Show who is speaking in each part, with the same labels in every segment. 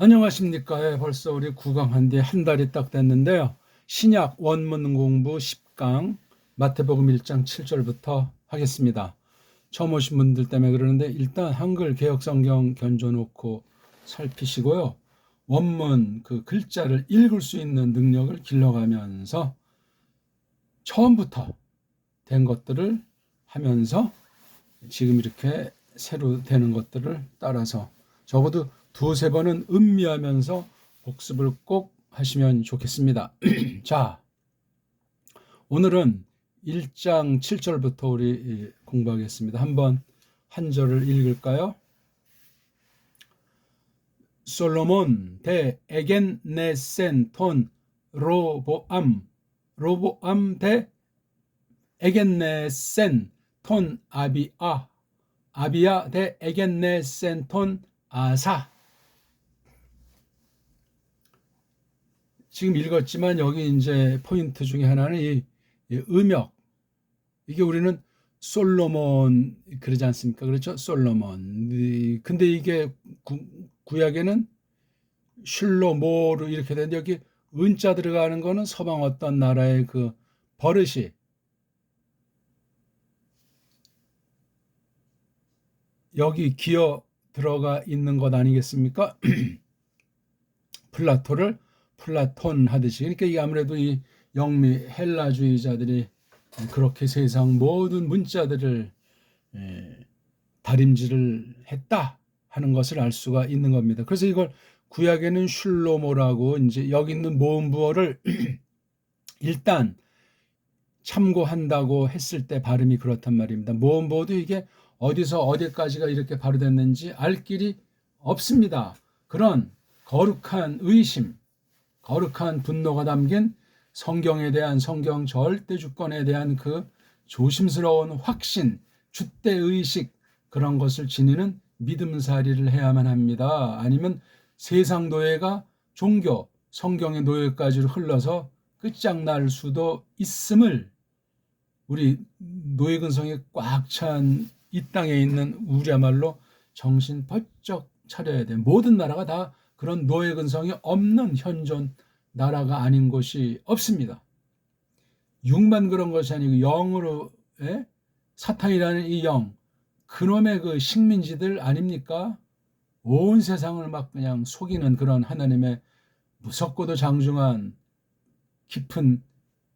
Speaker 1: 안녕하십니까. 벌써 우리 구강한 지 한 달이 딱 됐는데요. 신약 원문 공부 10강 마태복음 1장 7절부터 하겠습니다. 처음 오신 분들 때문에 그러는데 일단 한글 개역성경 견줘놓고 살피시고요. 원문 그 글자를 읽을 수 있는 능력을 길러가면서 처음부터 된 것들을 하면서 지금 이렇게 새로 되는 것들을 따라서 적어도 두세 번은 음미하면서 복습을 꼭 하시면 좋겠습니다. 자, 오늘은 1장 7절부터 우리 공부하겠습니다. 한번 한 절을 읽을까요? 솔로몬 대 에겐네센 톤 로보암 대 에겐네센 톤 아비야 대 에겐네센 톤 아사. 지금 읽었지만 여기 이제 포인트 중에 하나는 이 음역. 이게 우리는 솔로몬 그러지 않습니까? 그렇죠? 솔로몬. 근데 이게 구약에는 슐로모로 이렇게 되는데 여기 은자 들어가는 거는 서방 어떤 나라의 그 버릇이 여기 기어 들어가 있는 것 아니겠습니까? 플라톤 하듯이. 그러니까 이게 아무래도 이 영미 헬라주의자들이 그렇게 세상 모든 문자들을 다림질을 했다 하는 것을 알 수가 있는 겁니다. 그래서 이걸 구약에는 슐로모라고 이제 여기 있는 모음부어를 일단 참고한다고 했을 때 발음이 그렇단 말입니다. 모음부어도 이게 어디서 어디까지가 이렇게 발효됐는지 알 길이 없습니다. 그런 거룩한 의심, 거룩한 분노가 담긴 성경에 대한 성경 절대 주권에 대한 그 조심스러운 확신, 주대의식 그런 것을 지니는 믿음살이를 해야만 합니다. 아니면 세상 노예가 종교, 성경의 노예까지 흘러서 끝장날 수도 있음을 우리 노예근성이 꽉 찬 이 땅에 있는 우리야말로 정신 번쩍 차려야 돼. 모든 나라가 다 그런 노예근성이 없는 현존 나라가 아닌 곳이 없습니다. 육만 그런 것이 아니고 영으로 사탄이라는 이 영, 그놈의 그 식민지들 아닙니까? 온 세상을 막 그냥 속이는 그런 하나님의 무섭고도 장중한 깊은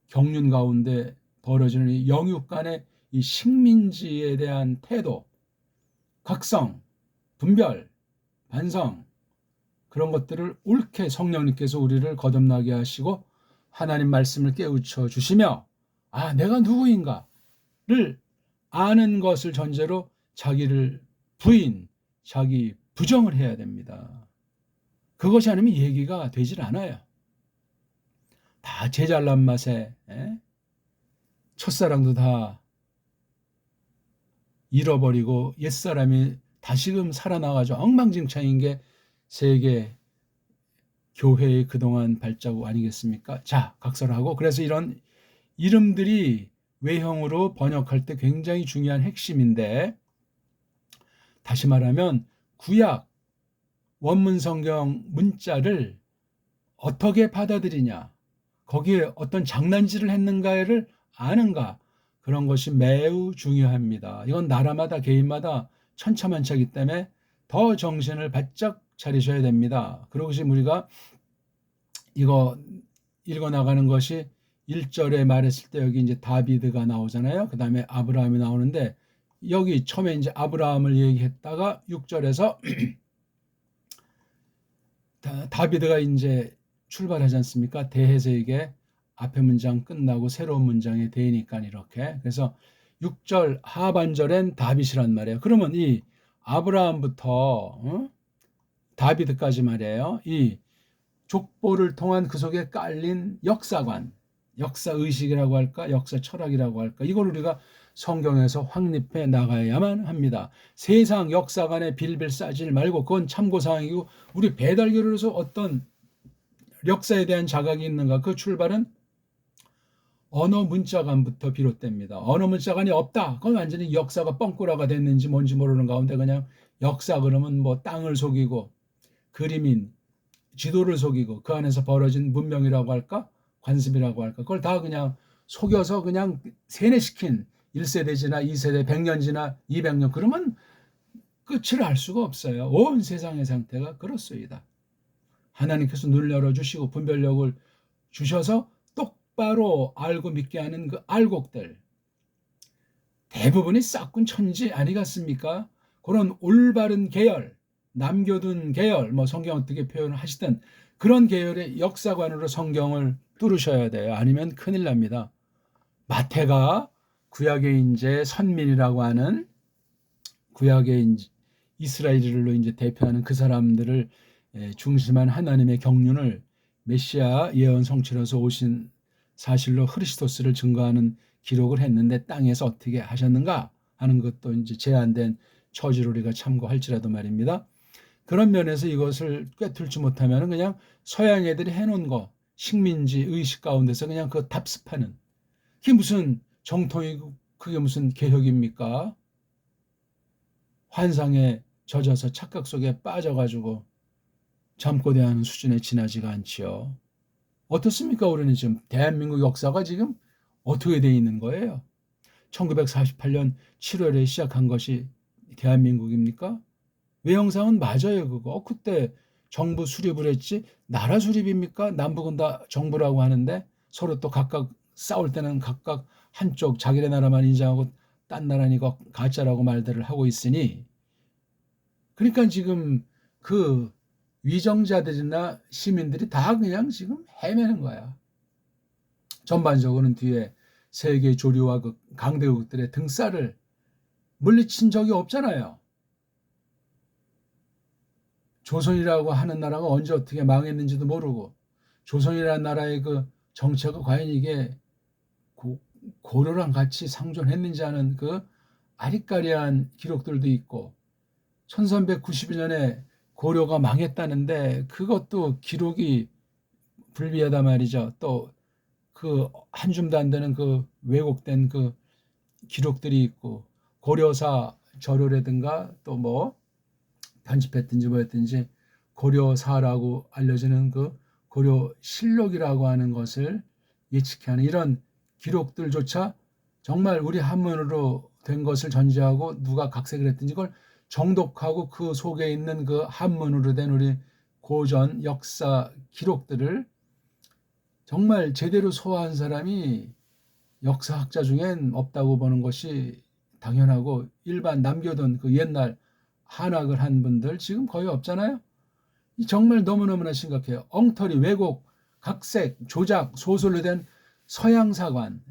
Speaker 1: 경륜 가운데 벌어지는 이 영육 간의 이 식민지에 대한 태도, 각성, 분별, 반성 그런 것들을 옳게 성령님께서 우리를 거듭나게 하시고 하나님 말씀을 깨우쳐 주시며 내가 누구인가를 아는 것을 전제로 자기를 자기 부정을 해야 됩니다. 그것이 아니면 얘기가 되질 않아요. 다 제 잘난 맛에 첫사랑도 다 잃어버리고 옛사람이 다시금 살아나가지고 엉망진창인 게 세계 교회의 그동안 발자국 아니겠습니까? 자, 각설하고 그래서 이런 이름들이 외형으로 번역할 때 굉장히 중요한 핵심인데 다시 말하면 구약 원문 성경 문자를 어떻게 받아들이냐 거기에 어떤 장난질을 했는가를 아는가 그런 것이 매우 중요합니다. 이건 나라마다 개인마다 천차만차이기 때문에 더 정신을 바짝 차리셔야 됩니다. 그리고 지금 우리가 이거 읽어나가는 것이 1절에 말했을 때 여기 이제 다비드가 나오잖아요. 그 다음에 아브라함이 나오는데 여기 처음에 이제 아브라함을 얘기했다가 6절에서 다비드가 이제 출발하지 않습니까? 대해서에게 앞에 문장 끝나고 새로운 문장에 대니까 이렇게. 그래서 6절 하반절엔 다윗이란 말이에요. 그러면 이 아브라함부터 다비드까지 말이에요. 이 족보를 통한 그 속에 깔린 역사관, 역사의식이라고 할까, 역사 철학이라고 할까, 이걸 우리가 성경에서 확립해 나가야만 합니다. 세상 역사관에 빌빌 싸질 말고 그건 참고사항이고 우리 배달교로서 어떤 역사에 대한 자각이 있는가, 그 출발은 언어 문자관부터 비롯됩니다. 언어 문자관이 없다. 그건 완전히 역사가 뻥꾸라가 됐는지 뭔지 모르는 가운데 그냥 역사 그러면 뭐 땅을 속이고 그림인 지도를 속이고 그 안에서 벌어진 문명이라고 할까? 관습이라고 할까? 그걸 다 그냥 속여서 그냥 세뇌시킨 1세대 지나 2세대 100년 지나 200년 그러면 끝을 알 수가 없어요. 온 세상의 상태가 그렇소이다. 하나님께서 눈을 열어주시고 분별력을 주셔서 똑바로 알고 믿게 하는 그 알곡들 대부분이 싹군 천지 아니겠습니까? 그런 올바른 계열, 남겨둔 계열, 뭐 성경 어떻게 표현을 하시든 그런 계열의 역사관으로 성경을 뚫으셔야 돼요. 아니면 큰일 납니다. 마태가 구약의 이제 선민이라고 하는 구약의 이스라엘로 이제 대표하는 그 사람들을 중심한 하나님의 경륜을 메시아 예언 성취로서 오신 사실로 크리스토스를 증거하는 기록을 했는데 땅에서 어떻게 하셨는가 하는 것도 이제 제한된 처지로 우리가 참고할지라도 말입니다. 그런 면에서 이것을 꿰뚫지 못하면 그냥 서양 애들이 해놓은 거 식민지 의식 가운데서 그냥 그 답습하는 그게 무슨 정통이고 그게 무슨 개혁입니까? 환상에 젖어서 착각 속에 빠져가지고 잠꼬대하는 수준에 지나지가 않지요. 어떻습니까? 우리는 지금 대한민국 역사가 지금 어떻게 돼 있는 거예요? 1948년 7월에 시작한 것이 대한민국입니까? 외형상은 맞아요, 그거. 그때 정부 수립을 했지, 나라 수립입니까? 남북은 다 정부라고 하는데 서로 또 각각 싸울 때는 각각 한쪽 자기네 나라만 인정하고 딴 나라는 이거 가짜라고 말들을 하고 있으니, 그러니까 지금 그 위정자들이나 시민들이 다 그냥 지금 헤매는 거야. 전반적으로는 뒤에 세계 조류와 그 강대국들의 등살을 물리친 적이 없잖아요. 조선이라고 하는 나라가 언제 어떻게 망했는지도 모르고 조선이라는 나라의 그 정체가 과연 이게 고려랑 같이 상존했는지 하는 그 아리까리한 기록들도 있고 1392년에 고려가 망했다는데 그것도 기록이 불비하다 말이죠. 또 그 한 줌도 안 되는 그 왜곡된 그 기록들이 있고 고려사 저료라든가 또 뭐 편집했든지 뭐였든지 고려사라고 알려지는 그 고려실록이라고 하는 것을 예측해 하는 이런 기록들조차 정말 우리 한문으로 된 것을 전제하고 누가 각색을 했든지 그걸 정독하고 그 속에 있는 그 한문으로 된 우리 고전 역사 기록들을 정말 제대로 소화한 사람이 역사학자 중엔 없다고 보는 것이 당연하고 일반 남겨둔 그 옛날 한학을 한 분들 지금 거의 없잖아요. 정말 너무너무나 심각해요. 엉터리, 왜곡, 각색, 조작, 소설로 된 서양사관,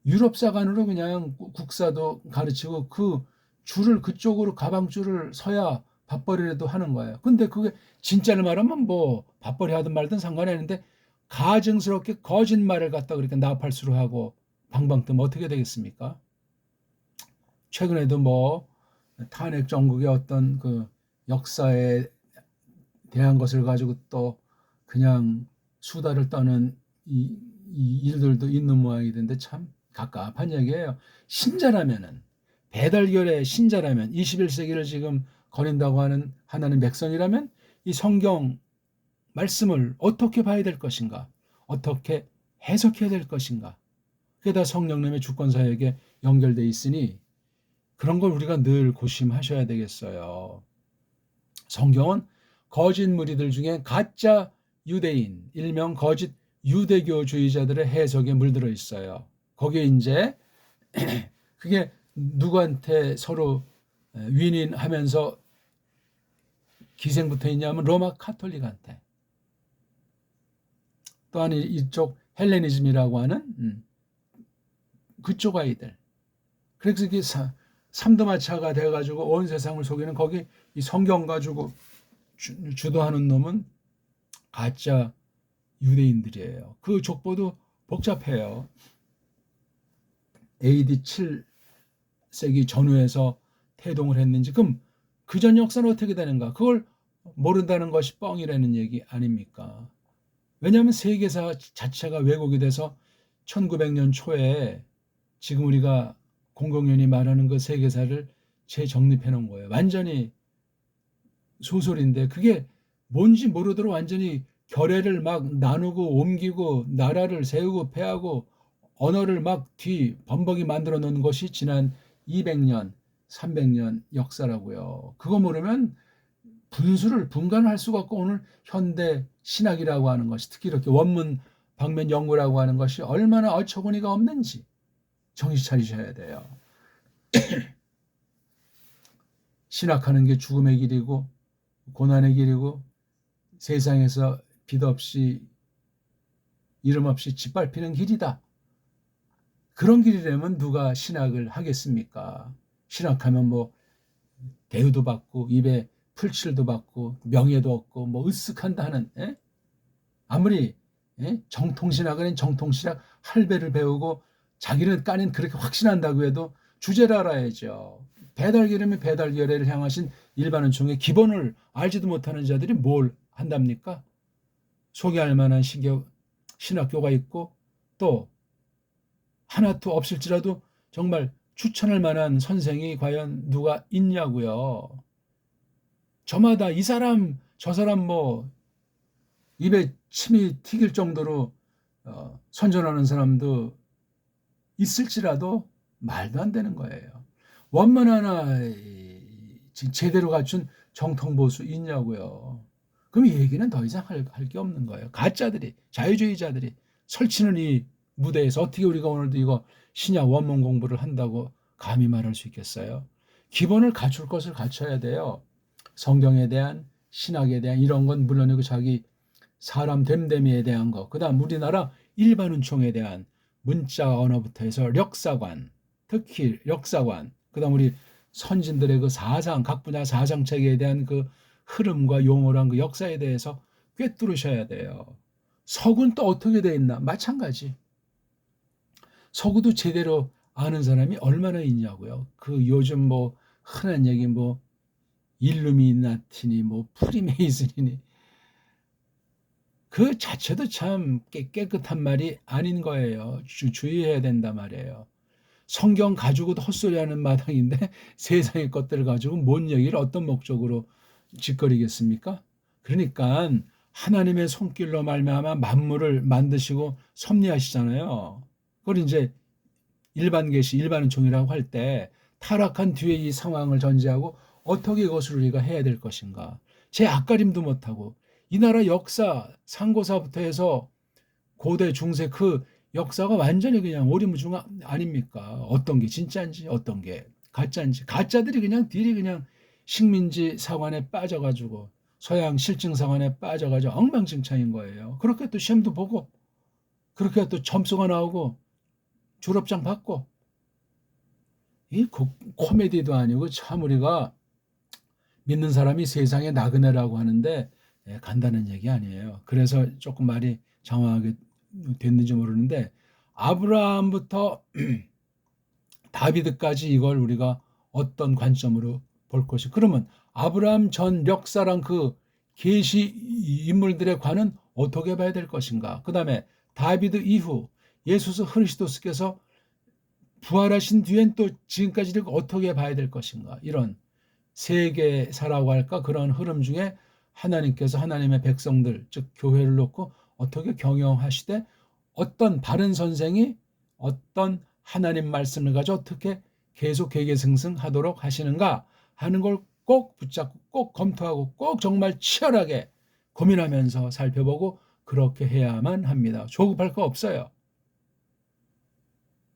Speaker 1: 유럽사관으로 그냥 국사도 가르치고 그 줄을 그쪽으로 가방줄을 서야 밥벌이라도 하는 거예요. 근데 그게 진짜를 말하면 뭐 밥벌이 하든 말든 상관이 없는데 가증스럽게 거짓말을 갖다 그렇게 나팔수로 하고 방방 뜨면 어떻게 되겠습니까? 최근에도 뭐 탄핵 정국의 어떤 그 역사에 대한 것을 가지고 또 그냥 수다를 떠는 이 일들도 있는 모양이던데 참 갑갑한 얘기예요. 신자라면은 배달결의 신자라면 21세기를 지금 거린다고 하는 하나님 백성이라면 이 성경 말씀을 어떻게 봐야 될 것인가? 어떻게 해석해야 될 것인가? 그게 다 성령님의 주권사역에 연결돼 있으니 그런 걸 우리가 늘 고심하셔야 되겠어요. 성경은 거짓 무리들 중에 가짜 유대인, 일명 거짓 유대교주의자들의 해석에 물들어 있어요. 거기에 이제 그게 누구한테 서로 윈윈하면서 기생부터 있냐면 로마 카톨릭한테. 또한 이쪽 헬레니즘이라고 하는 그쪽 아이들. 그래서 이게 삼두마차가 돼가지고 온 세상을 속이는 거기 이 성경 가지고 주도하는 놈은 가짜 유대인들이에요. 그 족보도 복잡해요. AD 7세기 전후에서 태동을 했는지 그럼 그 전 역사는 어떻게 되는가? 그걸 모른다는 것이 뻥이라는 얘기 아닙니까? 왜냐하면 세계사 자체가 왜곡이 돼서 1900년 초에 지금 우리가 공공연히 말하는 그 세계사를 재정립해 놓은 거예요. 완전히 소설인데 그게 뭔지 모르도록 완전히 결례를 막 나누고 옮기고 나라를 세우고 패하고 언어를 막 번벅이 만들어 놓은 것이 지난 200년, 300년 역사라고요. 그거 모르면 분간을 할 수가 없고 오늘 현대 신학이라고 하는 것이 특히 이렇게 원문 방면 연구라고 하는 것이 얼마나 어처구니가 없는지 정신 차리셔야 돼요. 신학하는 게 죽음의 길이고 고난의 길이고 세상에서 빛 없이 이름 없이 짓밟히는 길이다. 그런 길이라면 누가 신학을 하겠습니까? 신학하면 뭐 대우도 받고 입에 풀칠도 받고 명예도 얻고 뭐 으쓱한다 하는 아무리 정통신학은 정통신학 할배를 배우고 자기는 까는 그렇게 확신한다고 해도 주제를 알아야죠. 배달결례면 배달결례를 향하신 일반은총의 기본을 알지도 못하는 자들이 뭘 한답니까? 소개할 만한 신학교가 있고 또 하나도 없을지라도 정말 추천할 만한 선생이 과연 누가 있냐고요. 저마다 이 사람 저 사람 뭐 입에 침이 튀길 정도로 선전하는 사람도 있을지라도 말도 안 되는 거예요. 원문 하나 제대로 갖춘 정통보수 있냐고요. 그럼 이 얘기는 더 이상 할 게 없는 거예요. 가짜들이 자유주의자들이 설치는 이 무대에서 어떻게 우리가 오늘도 이거 신약 원문 공부를 한다고 감히 말할 수 있겠어요? 기본을 갖출 것을 갖춰야 돼요. 성경에 대한 신학에 대한 이런 건 물론이고 자기 사람 됨됨이에 대한 거, 그 다음 우리나라 일반은총에 대한 문자 언어부터 해서 역사관, 특히 역사관, 그 다음 우리 선진들의 그 사상, 각 분야 사상 체계에 대한 그 흐름과 용어랑 그 역사에 대해서 꿰뚫으셔야 돼요. 서구는 또 어떻게 돼 있나? 마찬가지. 서구도 제대로 아는 사람이 얼마나 있냐고요. 그 요즘 뭐 흔한 얘기 뭐 일루미나티니 뭐 프리메이슨이니 그 자체도 참 깨끗한 말이 아닌 거예요. 주의해야 된단 말이에요. 성경 가지고도 헛소리하는 마당인데 세상의 것들을 가지고 뭔 얘기를 어떤 목적으로 짓거리겠습니까? 그러니까 하나님의 손길로 말미암아 만물을 만드시고 섭리하시잖아요. 그걸 이제 일반 계시, 일반은총이라고 할 때 타락한 뒤에 이 상황을 전제하고 어떻게 이것을 우리가 해야 될 것인가. 제 앞가림도 못하고 이 나라 역사, 상고사부터 해서 고대, 중세 그 역사가 완전히 그냥 오리무중 아닙니까? 어떤 게 진짜인지 어떤 게 가짜인지. 가짜들이 그냥 딜이 그냥 식민지 사관에 빠져가지고 서양 실증 사관에 빠져가지고 엉망진창인 거예요. 그렇게 또 시험도 보고 그렇게 또 점수가 나오고 졸업장 받고 이 코미디도 아니고 참 우리가 믿는 사람이 세상에 나그네라고 하는데 간단한 얘기 아니에요. 그래서 조금 말이 장황하게 됐는지 모르는데 아브라함부터 다비드까지 이걸 우리가 어떤 관점으로 볼 것이 그러면 아브라함 전 역사랑 그 계시 인물들의 관은 어떻게 봐야 될 것인가? 그 다음에 다비드 이후 예수 그리스도께서 부활하신 뒤엔 또 지금까지를 어떻게 봐야 될 것인가? 이런 세계사라고 할까? 그런 흐름 중에 하나님께서 하나님의 백성들, 즉 교회를 놓고 어떻게 경영하시되 어떤 바른 선생이 어떤 하나님 말씀을 가지고 어떻게 계속 계계승승하도록 하시는가 하는 걸 꼭 붙잡고 꼭 검토하고 꼭 정말 치열하게 고민하면서 살펴보고 그렇게 해야만 합니다. 조급할 거 없어요.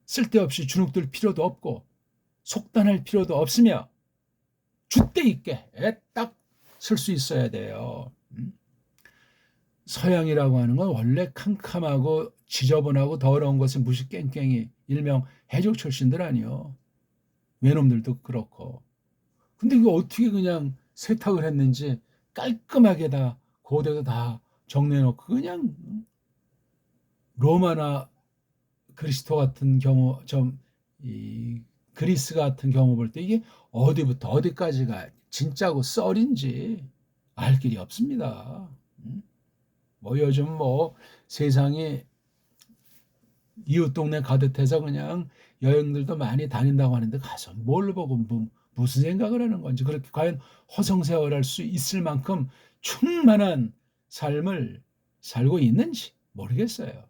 Speaker 1: 쓸데없이 주눅들 필요도 없고 속단할 필요도 없으며 줏대 있게 딱 쓸 수 있어야 돼요. 서양이라고 하는 건 원래 캄캄하고 지저분하고 더러운 것을 무시 깽깽이 일명 해적 출신들 아니요. 외놈들도 그렇고. 근데 이거 어떻게 그냥 세탁을 했는지 깔끔하게 다 고대도 다 정리해놓고 그냥 로마나 그리스도 같은 경우 이 그리스 같은 경우 볼 때 이게 어디부터 어디까지가 진짜고 썰인지 알 길이 없습니다. 뭐 요즘 뭐 세상이 이웃 동네 가듯해서 그냥 여행들도 많이 다닌다고 하는데 가서 뭘 보고 무슨 생각을 하는 건지 그렇게 과연 허송세월할 수 있을 만큼 충만한 삶을 살고 있는지 모르겠어요.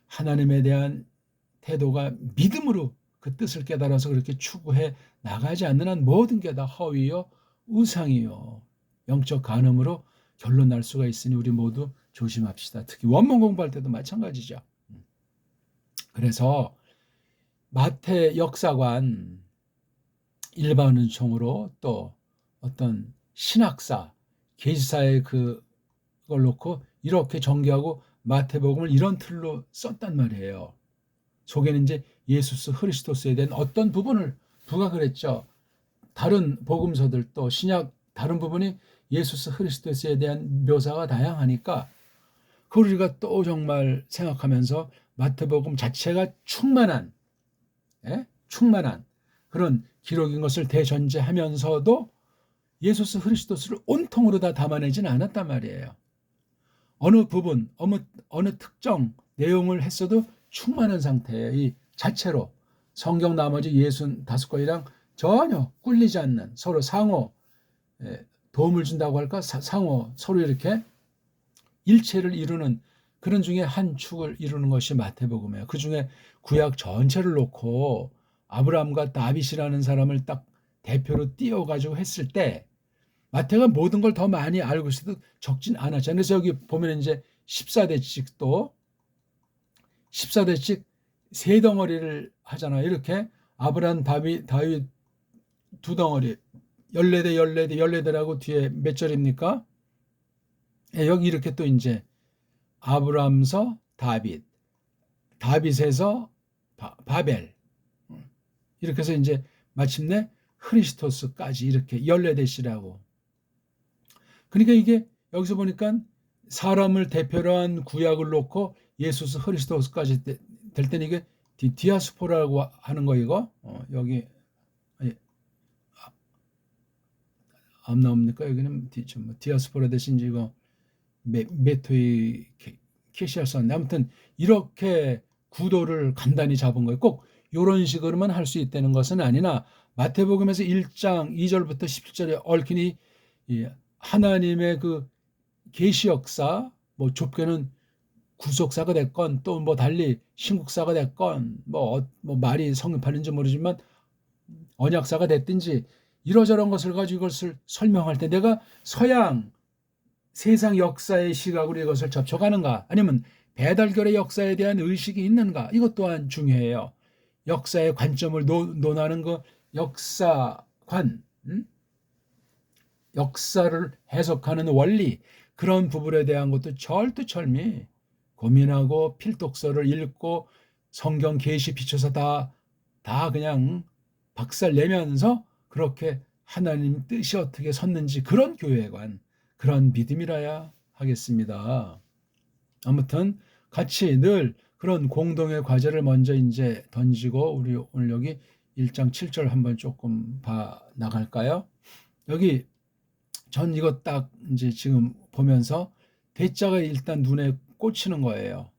Speaker 1: 하나님에 대한 태도가 믿음으로 그 뜻을 깨달아서 그렇게 추구해 나가지 않는 한 모든 게 다 허위요 우상이요 영적 간음으로 결론 날 수가 있으니 우리 모두 조심합시다. 특히 원문 공부할 때도 마찬가지죠. 그래서 마태 역사관 일반 은총으로 또 어떤 신학사 계시사의 그걸 놓고 이렇게 전개하고 마태복음을 이런 틀로 썼단 말이에요. 속에는 이제 예수스 그리스도스에 대한 어떤 부분을 부각을 했죠. 다른 복음서들도 신약 다른 부분이 예수스 그리스도스에 대한 묘사가 다양하니까 그걸 우리가 또 정말 생각하면서 마태복음 자체가 충만한 그런 기록인 것을 대전제하면서도 예수스 그리스도스를 온통으로 다 담아내지는 않았단 말이에요. 어느 부분, 어느 특정 내용을 했어도 충만한 상태예요. 이 자체로 성경 나머지 65권이랑 전혀 꿀리지 않는 서로 상호 도움을 준다고 할까? 상호 서로 이렇게 일체를 이루는 그런 중에 한 축을 이루는 것이 마태복음이에요. 그 중에 구약 전체를 놓고 아브라함과 다윗이라는 사람을 딱 대표로 띄워가지고 했을 때 마태가 모든 걸 더 많이 알고 있어도 적진 않았잖아요. 그래서 여기 보면 이제 14대씩도 14대씩 세 덩어리를 하잖아요. 이렇게 아브라함, 다윗 두 덩어리 14대 뒤에 몇 절입니까? 여기 이렇게 또 이제 아브라함서 다윗에서 바벨 이렇게 해서 이제 마침내 크리스토스까지 이렇게 14대시라고. 그러니까 이게 여기서 보니까 사람을 대표로 한 구약을 놓고 예수스 그리스도스까지 될 때는 이게 디아스포라고 하는 거 이거 여기 안 나옵니까? 여기는 디아스포라 대신 이거 메토이 캐시아선 아무튼 이렇게 구도를 간단히 잡은 거예요. 꼭 이런 식으로만 할 수 있다는 것은 아니나 마태복음에서 1장 2절부터 17절에 얽힌 이 하나님의 그 계시 역사 뭐 좁게는 구속사가 됐건 또 뭐 달리 신국사가 됐건 뭐 말이 성립하는지 모르지만 언약사가 됐든지 이러저런 것을 가지고 이것을 설명할 때 내가 서양 세상 역사의 시각으로 이것을 접촉하는가 아니면 배달결의 역사에 대한 의식이 있는가 이것 또한 중요해요. 역사의 관점을 논하는 그 역사관 역사를 해석하는 원리 그런 부분에 대한 것도 철두철미 고민하고 필독서를 읽고 성경 계시 비춰서 다 그냥 박살 내면서 그렇게 하나님 뜻이 어떻게 섰는지 그런 교회관 그런 믿음이라야 하겠습니다. 아무튼 같이 늘 그런 공동의 과제를 먼저 이제 던지고 우리 오늘 여기 1장 7절 한번 조금 봐 나갈까요? 여기 전 이거 딱 이제 지금 보면서 대자가 일단 눈에 꽂히는 거예요.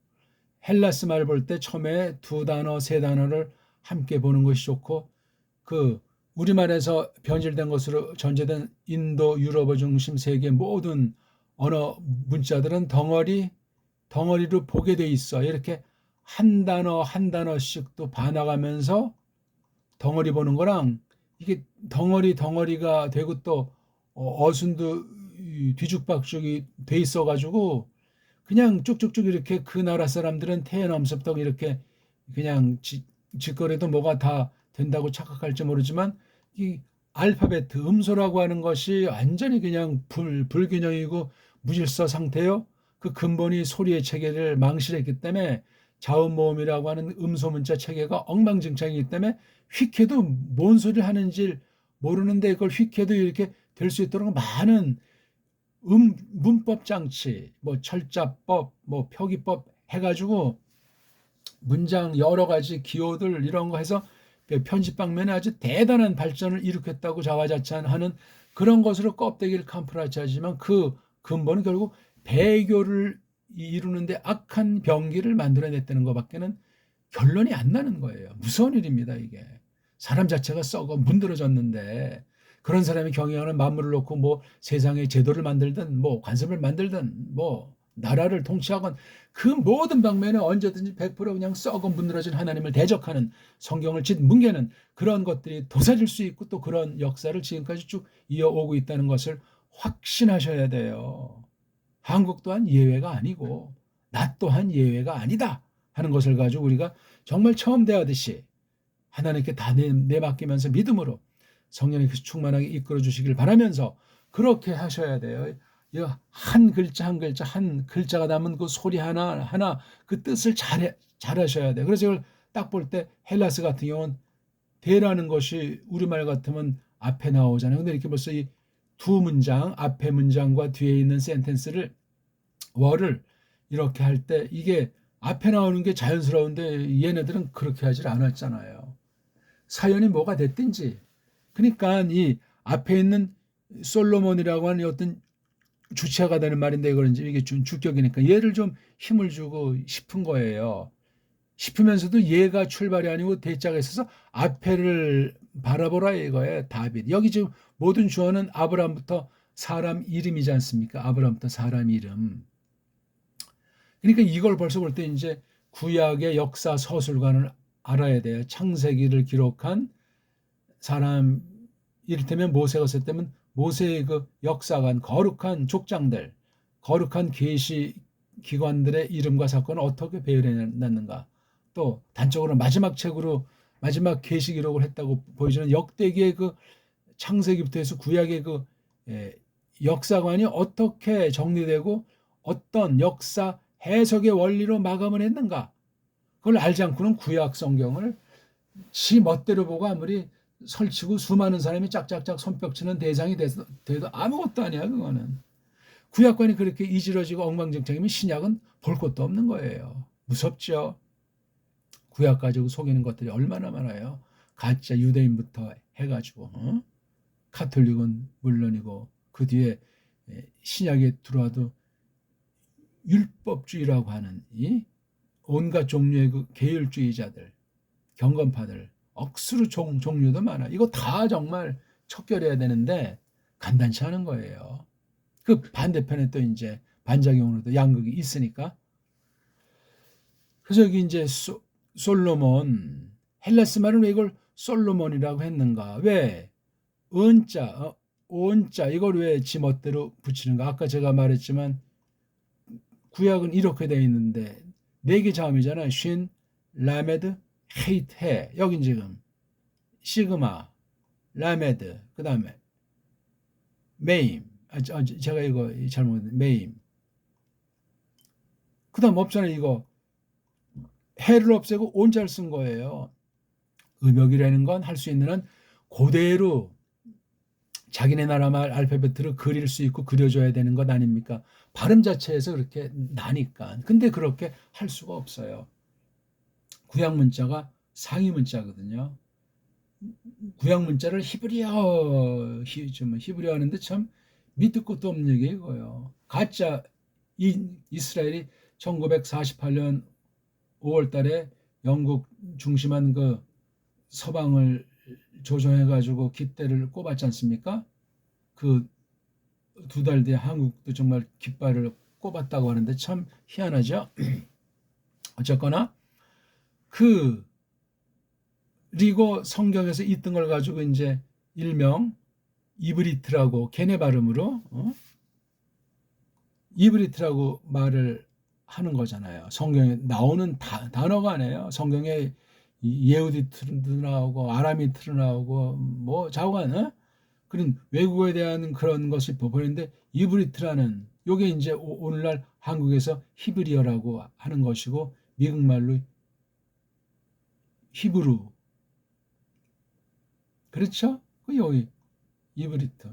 Speaker 1: 헬라스 말 볼 때 처음에 두 단어, 세 단어를 함께 보는 것이 좋고 그 우리말에서 변질된 것으로 전제된 인도, 유럽어 중심 세계 모든 언어 문자들은 덩어리로 보게 돼 있어. 이렇게 한 단어 한 단어씩 또 봐나가면서 덩어리 보는 거랑 이게 덩어리가 되고 또 어순도 뒤죽박죽이 돼 있어가지고 그냥 쭉쭉쭉 이렇게 그 나라 사람들은 태어남서부터 이렇게 그냥 짓거려도 뭐가 다 된다고 착각할지 모르지만 이 알파벳 음소라고 하는 것이 완전히 그냥 불균형이고 무질서 상태요. 그 근본이 소리의 체계를 망실했기 때문에 자음모음이라고 하는 음소 문자 체계가 엉망진창이기 때문에 휙해도 뭔 소리를 하는지 모르는데 그걸 휙해도 이렇게 될 수 있도록 많은 문법 장치, 뭐 철자법, 뭐 표기법 해가지고 문장 여러 가지 기호들 이런 거 해서 편집 방면에 아주 대단한 발전을 일으켰다고 자화자찬하는 그런 것으로 껍데기를 캄프라치하지만 그 근본은 결국 배교를 이루는데 악한 병기를 만들어냈다는 것밖에는 결론이 안 나는 거예요. 무서운 일입니다 이게. 사람 자체가 썩어 문드러졌는데 그런 사람이 경영하는 만물을 놓고 뭐 세상에 제도를 만들든 뭐 관습을 만들든 뭐 나라를 통치하건 그 모든 방면에 언제든지 100% 그냥 썩어 문드러진 하나님을 대적하는 성경을 뭉개는 그런 것들이 도사질 수 있고 또 그런 역사를 지금까지 쭉 이어오고 있다는 것을 확신하셔야 돼요. 한국 또한 예외가 아니고 나 또한 예외가 아니다 하는 것을 가지고 우리가 정말 처음 대하듯이 하나님께 다 내맡기면서 믿음으로 성령님께서 충만하게 이끌어 주시길 바라면서 그렇게 하셔야 돼요. 한 글자 한 글자 한 글자가 남은 그 소리 하나 그 뜻을 잘 하셔야 돼요. 그래서 이걸 딱 볼 때 헬라스 같은 경우는 대라는 것이 우리말 같으면 앞에 나오잖아요. 근데 이렇게 벌써 이 두 문장 앞에 문장과 뒤에 있는 센텐스를 월을 이렇게 할 때 이게 앞에 나오는 게 자연스러운데 얘네들은 그렇게 하질 않았잖아요. 사연이 뭐가 됐든지. 그러니까 이 앞에 있는 솔로몬이라고 하는 어떤 주체가 되는 말인데 그런지 이게 주격이니까 얘를 좀 힘을 주고 싶은 거예요. 싶으면서도 얘가 출발이 아니고 대자가 있어서 앞에를 바라보라 이거예요. 다윗. 여기 지금 모든 주어는 아브라함부터 사람 이름이지 않습니까? 아브라함부터 사람 이름. 그러니까 이걸 벌써 볼 때 이제 구약의 역사 서술관을 알아야 돼요. 창세기를 기록한 사람, 이를테면 모세가 썼을 때면 모세의 그 역사관, 거룩한 족장들, 거룩한 계시 기관들의 이름과 사건을 어떻게 배열해놨는가. 또 단적으로 마지막 책으로 마지막 계시 기록을 했다고 보여지는 역대기의 그 창세기부터 해서 구약의 그 역사관이 어떻게 정리되고 어떤 역사 해석의 원리로 마감을 했는가. 그걸 알지 않고는 구약 성경을 지 멋대로 보고 아무리 설치고 수많은 사람이 짝짝짝 손뼉치는 대상이 돼도 아무것도 아니야 그거는. 구약관이 그렇게 이지러지고 엉망진창이면 신약은 볼 것도 없는 거예요. 무섭죠. 구약 가지고 속이는 것들이 얼마나 많아요. 가짜 유대인부터 해가지고 카톨릭은 물론이고 그 뒤에 신약에 들어와도 율법주의라고 하는 이 온갖 종류의 그 계율주의자들, 경건파들, 억수로 종류도 많아. 이거 다 정말 척결해야 되는데 간단치 않은 거예요. 그 반대편에 또 이제 반작용으로도 양극이 있으니까. 그래서 여기 이제 솔로몬, 헬라스 말은 왜 이걸 솔로몬이라고 했는가? 왜? 은자, 온자 이걸 왜 지멋대로 붙이는가? 아까 제가 말했지만 구약은 이렇게 되어 있는데 네 개 자음이잖아요. 쉰, 라메드, 헤이트, 해. 여긴 지금 시그마, 라메드, 그 다음에 메임. 제가 이거 잘못했네. 메임. 그 다음 없잖아요. 이거 해를 없애고 온자를 쓴 거예요. 음역이라는 건 할 수 있는 한 그대로 자기네 나라 말 알파벳으로 그릴 수 있고 그려줘야 되는 것 아닙니까? 발음 자체에서 그렇게 나니까. 근데 그렇게 할 수가 없어요. 구약 문자가 상위 문자거든요. 구약 문자를 히브리어 하는데 참 밑도 끝도 없는 얘기예요. 이거요. 가짜 이스라엘이 1948년 5월 달에 영국 중심한 그 서방을 조정해가지고 깃대를 꼽았지 않습니까? 그 두 달 뒤에 한국도 정말 깃발을 꼽았다고 하는데 참 희한하죠. 어쨌거나 그리고 성경에서 있던 걸 가지고 이제 일명 이브리트라고 걔네 발음으로 이브리트라고 말을 하는 거잖아요. 성경에 나오는 단어가 아니에요. 성경에 예우디트도 나오고 아라미트도 나오고 뭐 좌우간 그런 외국어에 대한 그런 것을 보이는데 이브리트라는 요게 이제 오늘날 한국에서 히브리어라고 하는 것이고 미국말로 히브루 그렇죠? 그 여기 이브리트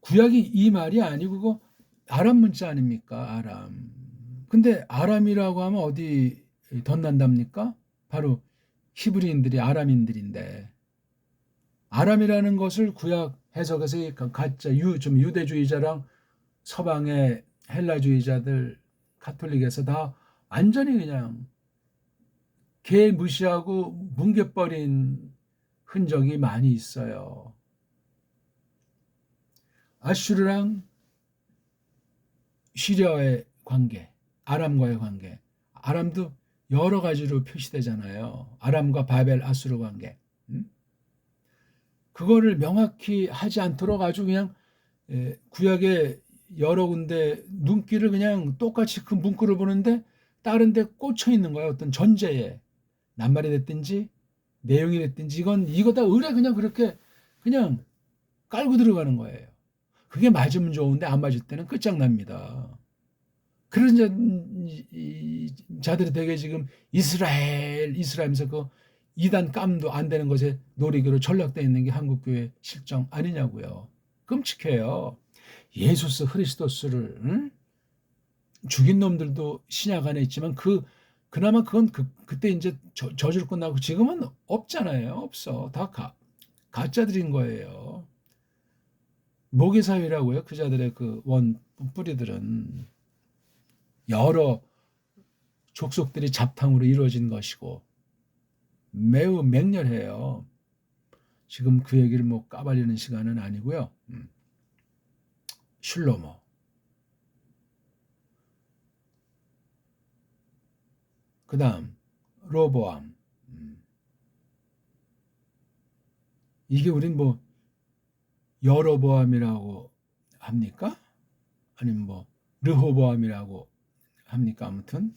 Speaker 1: 구약이 이 말이 아니고 그거 아람 문자 아닙니까? 아람. 근데 아람이라고 하면 어디 덧난답니까? 바로 히브리인들이 아람인들인데 아람이라는 것을 구약 해석에서 가짜 좀 유대주의자랑 서방의 헬라주의자들 카톨릭에서 다 완전히 그냥 개 무시하고 뭉개버린 흔적이 많이 있어요. 아슈르랑 시리아의 관계, 아람과의 관계, 아람도 여러 가지로 표시되잖아요. 아람과 바벨, 아수르 관계. 그거를 명확히 하지 않도록 아주 그냥 구약의 여러 군데 눈길을 그냥 똑같이 그 문구를 보는데 다른 데 꽂혀 있는 거예요. 어떤 전제에. 낱말이 됐든지 내용이 됐든지 이거 다 의뢰 그냥 그렇게 그냥 깔고 들어가는 거예요. 그게 맞으면 좋은데 안 맞을 때는 끝장납니다. 그런 자들이 되게 지금 이스라엘에서 그 이단 깜도 안 되는 것에 놀이기로 전락되어 있는 게 한국교회 실정 아니냐고요. 끔찍해요. 예수스 크리스토스를 죽인 놈들도 신약 안에 있지만 그나마 그건 그때 이제 저주를 끝나고 지금은 없잖아요. 없어. 다 가짜들인 거예요. 모계사회라고요. 그 자들의 그 뿌리들은 여러 족속들이 잡탕으로 이루어진 것이고 매우 맹렬해요. 지금 그 얘기를 뭐 까발리는 시간은 아니고요. 슐로모, 그 다음 로보암. 이게 우린 뭐 여로보암이라고 합니까? 아니면 뭐 르호보암이라고 합니까? 아무튼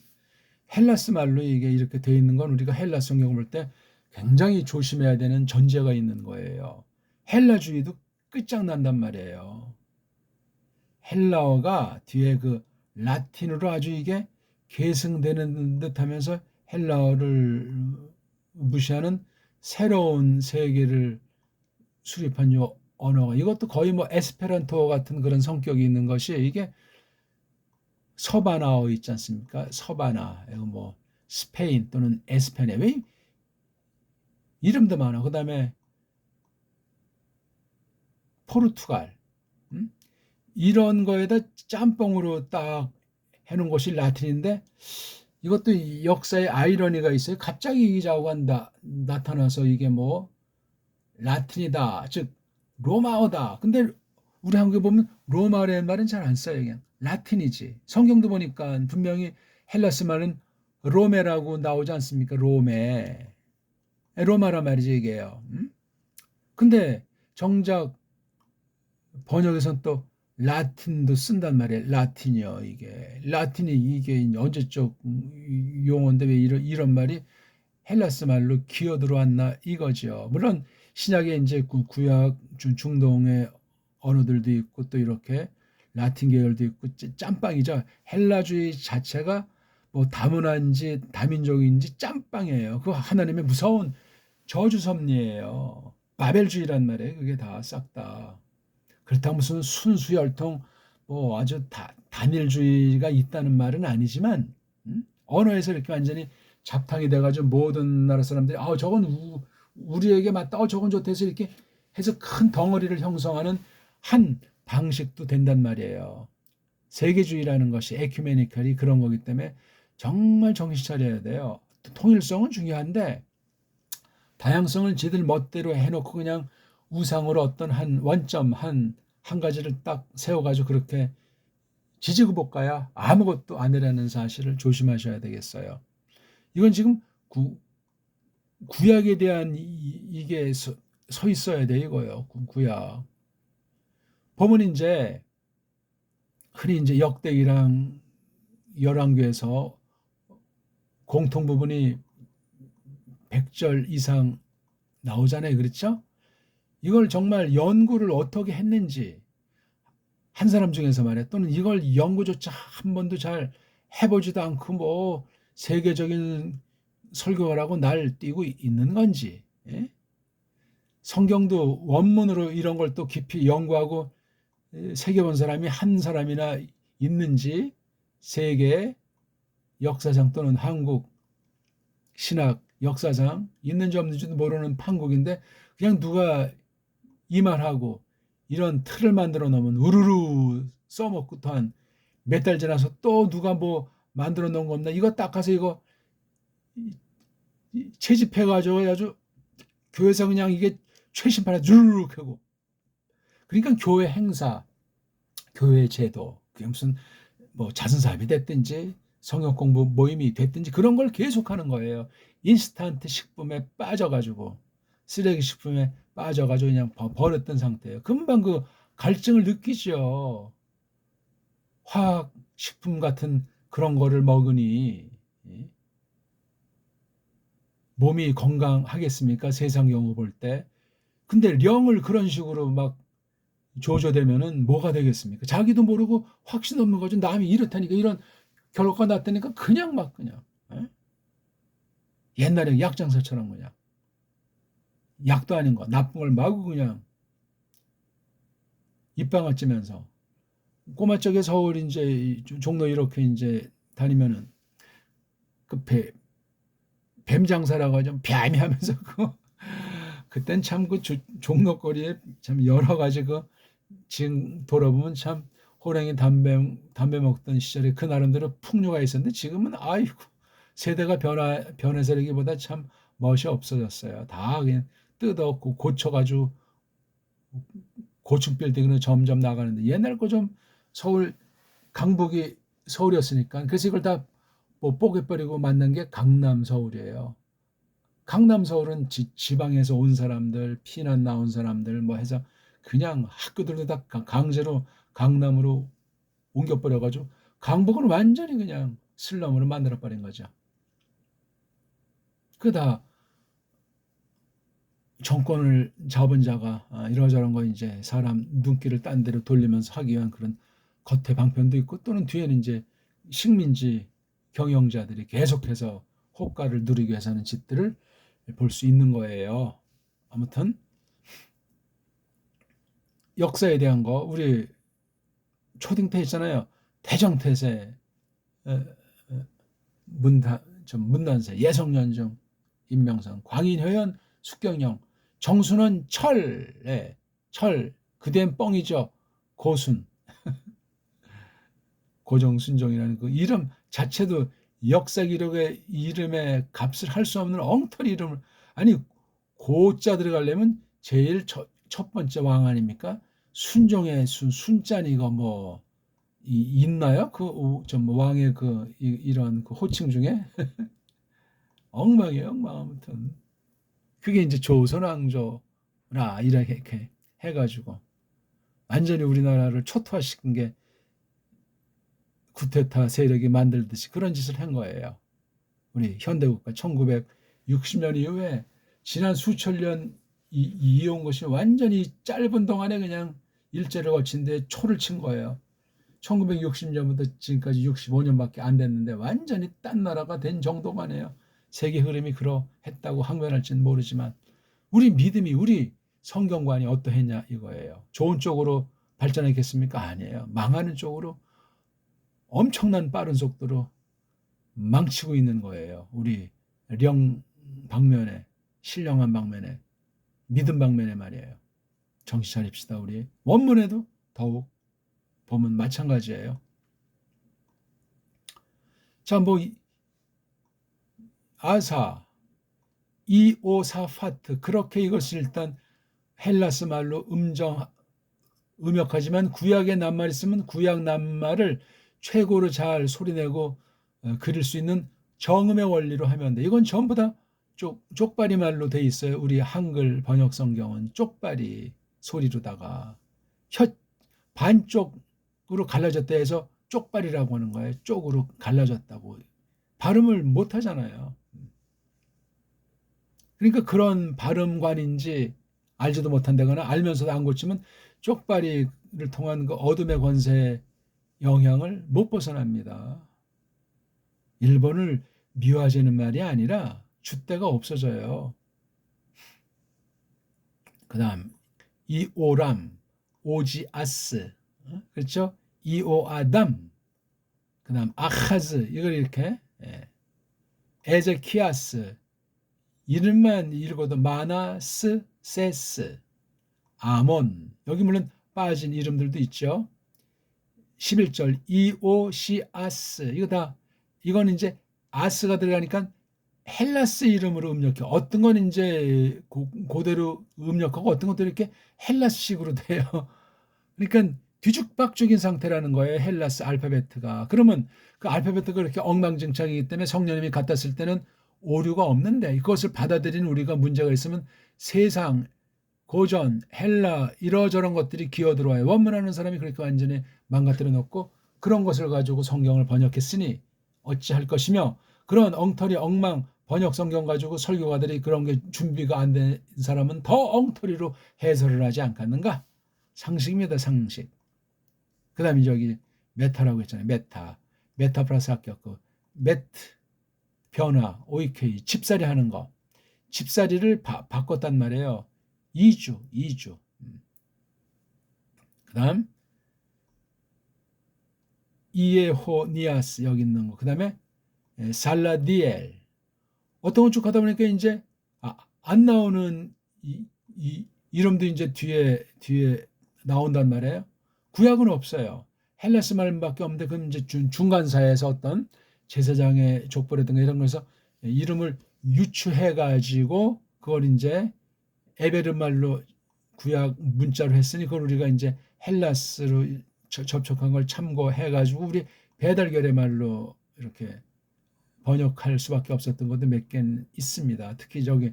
Speaker 1: 헬라스 말로 이게 이렇게 되어 있는 건 우리가 헬라 성경을 볼 때 굉장히 조심해야 되는 전제가 있는 거예요. 헬라주의도 끝장난단 말이에요. 헬라어가 뒤에 그 라틴으로 아주 이게 계승되는 듯 하면서 헬라어를 무시하는 새로운 세계를 수립한 요 언어가 이것도 거의 뭐 에스페란토 같은 그런 성격이 있는 것이 이게 서바나어 있지 않습니까? 서바나, 이거 뭐 스페인 또는 에스페네, 왜 이름도 많아. 그 다음에 포르투갈, 이런 거에다 짬뽕으로 딱 해놓은 것이 라틴인데 이것도 역사의 아이러니가 있어요. 갑자기 이 자고가 나타나서 이게 뭐 라틴이다, 즉 로마어다. 근데 우리 한국에 보면 로마라는 말은 잘 안 써요. 그냥 라틴이지. 성경도 보니까 분명히 헬라스 말은 로메라고 나오지 않습니까? 로마란 말이지 이게요. 근데 정작 번역에서는 또 라틴도 쓴단 말이에요. 라틴이요, 이게. 라틴이 이게 언제적 용어인데 왜 이런 말이 헬라스 말로 기어 들어왔나 이거죠. 물론 신약에 이제 구약 중동의 언어들도 있고 또 이렇게 라틴 계열도 있고 짬빵이죠. 헬라주의 자체가 뭐 다문화인지 다민족인지 짬빵이에요. 그 하나님의 무서운 저주 섭리예요. 바벨주의란 말이에요. 그게 다 싹 다. 그렇다고 무슨 순수혈통 뭐 아주 단일주의가 있다는 말은 아니지만 언어에서 이렇게 완전히 잡탕이 돼가지고 모든 나라 사람들이 저건 우리에게 맞다, 저건 좋다 해서 이렇게 해서 큰 덩어리를 형성하는 한 방식도 된단 말이에요. 세계주의라는 것이 에큐메니컬이 그런 거기 때문에 정말 정신 차려야 돼요. 통일성은 중요한데 다양성을 지들 멋대로 해놓고 그냥 우상으로 어떤 한 원점 한 가지를 딱 세워가지고 그렇게 지지고 볶아야 아무것도 아니라는 사실을 조심하셔야 되겠어요. 이건 지금 구약에 대한 이게 서 있어야 돼 이거요. 구약. 보면 이제 흔히 이제 역대기랑 열왕기에서 공통 부분이 100절 이상 나오잖아요. 그렇죠? 이걸 정말 연구를 어떻게 했는지 한 사람 중에서 말해 또는 이걸 연구조차 한 번도 잘 해보지도 않고 뭐 세계적인 설교가라고 날 띄고 있는 건지, 예? 성경도 원문으로 이런 걸 또 깊이 연구하고 새겨본 사람이 한 사람이나 있는지 세계 역사상 또는 한국 신학 역사상 있는지 없는지도 모르는 판국인데 그냥 누가 이 말하고 이런 틀을 만들어 놓으면 우르르 써먹고 또 한 몇 달 지나서 또 누가 뭐 만들어 놓은 거 없나 이거 딱 가서 이거 채집해가지고 아주 교회에서 그냥 이게 최신판에 주르륵 하고 그러니까 교회 행사 교회 제도, 그게 무슨 뭐 자선사업이 됐든지 성역 공부 모임이 됐든지 그런 걸 계속하는 거예요. 인스턴트 식품에 빠져가지고 쓰레기 식품에 빠져가지고 그냥 버렸던 상태예요. 금방 그 갈증을 느끼죠. 화학 식품 같은 그런 거를 먹으니 몸이 건강하겠습니까? 세상 경우 볼 때. 근데 령을 그런 식으로 막 조져대면은 뭐가 되겠습니까? 자기도 모르고 확신 없는 거죠. 남이 이렇다니까 이런 결과가 났다니까 그냥 막 그냥 에? 옛날에 약장사처럼 그냥 약도 아닌 거 나쁜 걸 마구 그냥 입방아 찌면서 꼬마 쪽에 서울 이제 종로 이렇게 이제 다니면은 그 뱀 장사라고 하죠. 뱀이 하면서 그 그땐 참 그 종로거리에 참 여러 가지 그 지금 돌아보면 참 호랑이 담배 먹던 시절에 그 나름대로 풍요가 있었는데 지금은 아이고 세대가 변해서라기보다 참 멋이 없어졌어요. 다 그냥 뜯었고 고쳐가지고 고층 빌딩으로 점점 나가는데 옛날 거 좀 서울 강북이 서울이었으니까 그래서 이걸 다 뭐 뽀개버리고 만든 게 강남 서울이에요. 강남 서울은 지방에서 온 사람들, 피난 나온 사람들 뭐 해서 그냥 학교들도 다 강제로 강남으로 옮겨버려가지고 강북은 완전히 그냥 슬럼으로 만들어버린 거죠. 그다 정권을 잡은 자가 이러저런 거 이제 사람 눈길을 딴 데로 돌리면서 하기 위한 그런 겉에 방편도 있고 또는 뒤에는 이제 식민지 경영자들이 계속해서 호가를 누리기 위해서 하는 짓들을 볼 수 있는 거예요. 아무튼 역사에 대한 거 우리 초딩 때 있잖아요. 대정태세, 문단세, 예성연정, 임명선, 광인효연, 숙경영, 정순은 철, 그댄 뻥이죠. 고순, 고정순종이라는 그 이름 자체도 역사 기록의 이름에 값을 할 수 없는 엉터리 이름을 아니 고자 들어가려면 제일 첫 번째 왕 아닙니까? 순종의 순자니 이거 뭐 있나요? 그좀 왕의 그 이런 그 호칭 중에 엉망이에요, 엉망 아무튼 그게 이제 조선왕조라 이렇게 해가지고 완전히 우리나라를 초토화시킨 게 쿠데타 세력이 만들듯이 그런 짓을 한 거예요. 우리 현대국가 1960년 이후에 지난 수천 년 이어온 것이 완전히 짧은 동안에 그냥 일제를 거친데 초를 친 거예요. 1960년부터 지금까지 65년밖에 안 됐는데 완전히 딴 나라가 된 정도만 해요. 세계 흐름이 그러했다고 항변할지는 모르지만 우리 믿음이 우리 성경관이 어떠했냐 이거예요. 좋은 쪽으로 발전했겠습니까? 아니에요. 망하는 쪽으로 엄청난 빠른 속도로 망치고 있는 거예요. 우리 령 방면에 신령한 방면에 믿음 방면에 말이에요. 정신 차립시다 우리. 원문에도 더욱 보면 마찬가지예요. 자, 뭐 아사, 이오사파트 그렇게 이것을 일단 헬라스 말로 음역하지만 구약의 낱말이 있으면 구약 낱말을 최고로 잘 소리내고 그릴 수 있는 정음의 원리로 하면 돼. 이건 전부 다 쪽발이 말로 돼 있어요. 우리 한글 번역 성경은 쪽발이 소리로다가 반쪽으로 갈라졌다 해서 쪽발이라고 하는 거예요. 쪽으로 갈라졌다고. 발음을 못 하잖아요. 그러니까 그런 발음관인지 알지도 못한다거나 알면서도 안 고치면 쪽발이를 통한 그 어둠의 권세의 영향을 못 벗어납니다. 일본을 미워하자는 말이 아니라 줏대가 없어져요. 그 다음 이오람, 오지아스, 그렇죠? 이오아담, 그 다음 아하즈 이걸 이렇게 에제키아스 이름만 읽어도 마나스, 세스, 아몬 여기 물론 빠진 이름들도 있죠. 11절 이오시아스 이건 이제 아스가 들어가니까 헬라스 이름으로 음력해. 어떤 건 이제 고대로 음력하고 어떤 것도 이렇게 헬라스식으로 돼요. 그러니까 뒤죽박죽인 상태라는 거예요. 헬라스 알파벳가. 그러면 그 알파벳가 그렇게 엉망진창이기 때문에 성령님이 갖다 쓸 때는 오류가 없는데 이것을 받아들이는 우리가 문제가 있으면 세상, 고전, 헬라 이러저런 것들이 기어들어와요. 원문하는 사람이 그렇게 완전히 망가뜨려 놓고 그런 것을 가지고 성경을 번역했으니 어찌할 것이며 그런 엉터리 엉망 번역 성경 가지고 설교가들이 그런 게 준비가 안 된 사람은 더 엉터리로 해설을 하지 않겠는가? 상식입니다. 상식. 그 다음에 저기 메타라고 했잖아요. 메타 플러스 합격. 그 메트 변화 OEK 집살이 하는 거. 집살이를 바꿨단 말이에요. 2주. 그 다음 이에호니아스 여기 있는 거. 그 다음에 살라디엘. 어떤 건 쭉 하다 보니까 이제 안 나오는 이름도 이제 뒤에 나온단 말이에요. 구약은 없어요. 헬라스 말밖에 없는데 그건 이제 중간사에서 어떤 제사장의 족보라든가 이런 거에서 이름을 유추해 가지고 그걸 이제 에베르 말로 구약 문자로 했으니 그걸 우리가 이제 헬라스로 접촉한 걸 참고해 가지고 우리 배달결의 말로 이렇게 번역할 수밖에 없었던 것도 몇 개는 있습니다. 특히 저기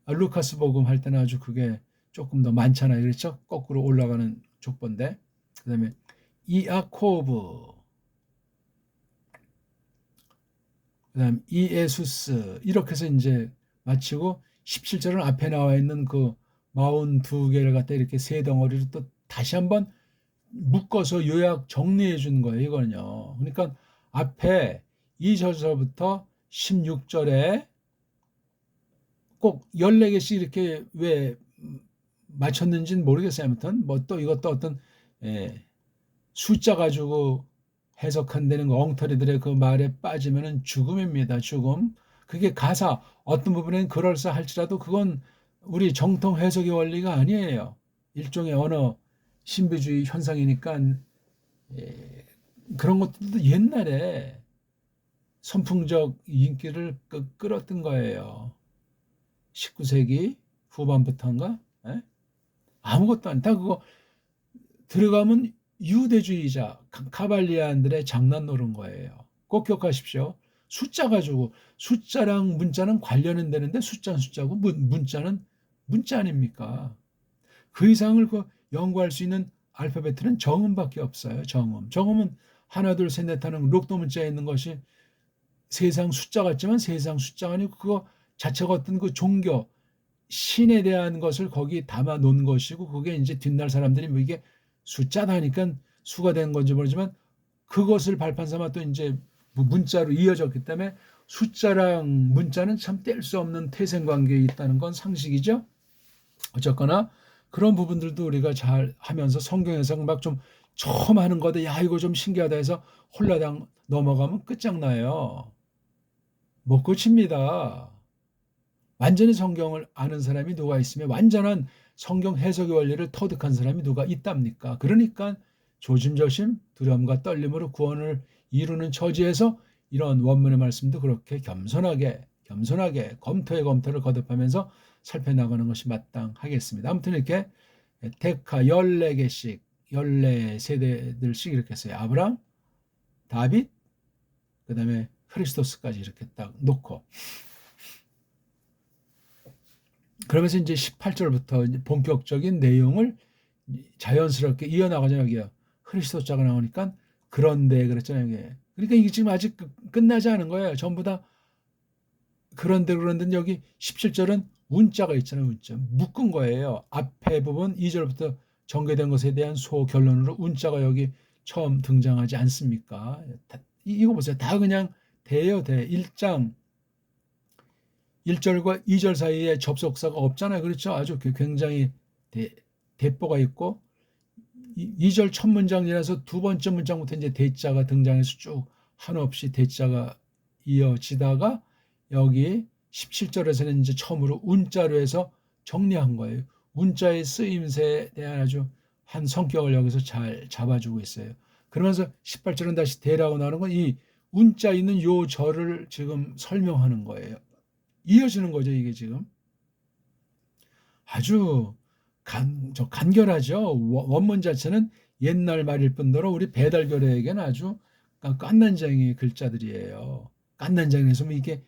Speaker 1: 루카스 복음 할 때는 아주 그게 조금 더 많잖아요. 그렇죠? 거꾸로 올라가는 족보인데. 그다음에 이아코브, 그다음 이에수스 이렇게 해서 이제 마치고 17절은 앞에 나와 있는 그 42개를 갖다 이렇게 세 덩어리로 또 다시 한번 묶어서 요약 정리해 준 거예요. 이거는요. 그러니까 앞에 2절서부터 16절에 꼭 14개씩 이렇게 왜 맞췄는지는 모르겠어요. 아무튼 뭐 또 이것도 어떤 숫자 가지고 해석한다는 거 엉터리들의 그 말에 빠지면은 죽음입니다. 죽음. 그게 가사 어떤 부분에는 그럴싸할지라도 그건 우리 정통 해석의 원리가 아니에요. 일종의 언어 신비주의 현상이니까 그런 것들도 옛날에 선풍적 인기를 끌었던 거예요. 19세기 후반부터인가? 아무것도 아니다. 그거 들어가면 유대주의자 카발리안들의 장난 노는 거예요. 꼭 기억하십시오. 숫자 가지고 숫자랑 문자는 관련은 되는데 숫자는 숫자고 문자는 문자 아닙니까? 그 이상을 연구할 수 있는 알파벳은 정음밖에 없어요. 정음은 하나 둘 셋 넷 하는 록도 문자에 있는 것이 세상 숫자 같지만 세상 숫자가 아니고 그거 자체가 어떤 그 종교 신에 대한 것을 거기 담아 놓은 것이고 그게 이제 뒷날 사람들이 뭐 이게 숫자다 하니까 수가 된 건지 모르지만 그것을 발판 삼아 또 이제 문자로 이어졌기 때문에 숫자랑 문자는 참 뗄 수 없는 태생 관계에 있다는 건 상식이죠. 어쨌거나 그런 부분들도 우리가 잘 하면서 성경 해석 막 좀 처음 하는 거다. 야 이거 좀 신기하다 해서 홀라당 넘어가면 끝장나요. 못 고칩니다. 완전히 성경을 아는 사람이 누가 있으면 완전한 성경 해석의 원리를 터득한 사람이 누가 있답니까? 그러니까 조심조심 두려움과 떨림으로 구원을 이루는 처지에서 이런 원문의 말씀도 그렇게 겸손하게 검토를 거듭하면서 살펴나가는 것이 마땅하겠습니다. 아무튼 이렇게 데카 14개씩 14세대들씩 이렇게 했어요. 아브람, 다윗, 그 다음에 크리스토스까지 이렇게 딱 놓고 그러면서 이제 18절부터 본격적인 내용을 자연스럽게 이어나가잖아요. 여기요. 크리스토자가 나오니까 그런데 그랬잖아요. 그러니까 이게 지금 아직 끝나지 않은 거예요. 전부 다 그런데 여기 17절은 운자가 있잖아요. 운자. 묶은 거예요. 앞에 부분 2절부터 전개된 것에 대한 소결론으로 운자가 여기 처음 등장하지 않습니까? 이거 보세요. 다 그냥 대요. 1장 1절과 2절 사이에 접속사가 없잖아요. 그렇죠? 아주 굉장히 대뽀가 있고 2절 첫 문장이라서 두 번째 문장부터 이제 대자가 등장해서 쭉 한없이 대자가 이어지다가 여기 17절에서는 이제 처음으로 운자로 해서 정리한 거예요. 운자의 쓰임새에 대한 아주 한 성격을 여기서 잘 잡아주고 있어요. 그러면서 18절은 다시 대라고 나오는 건 이 운자 있는 요 절을 지금 설명하는 거예요. 이어지는 거죠, 이게 지금. 아주 간결하죠. 원문 자체는 옛날 말일 뿐더러 우리 배달교례에게는 아주 깐난쟁이 글자들이에요. 깐난쟁이에서 뭐 이게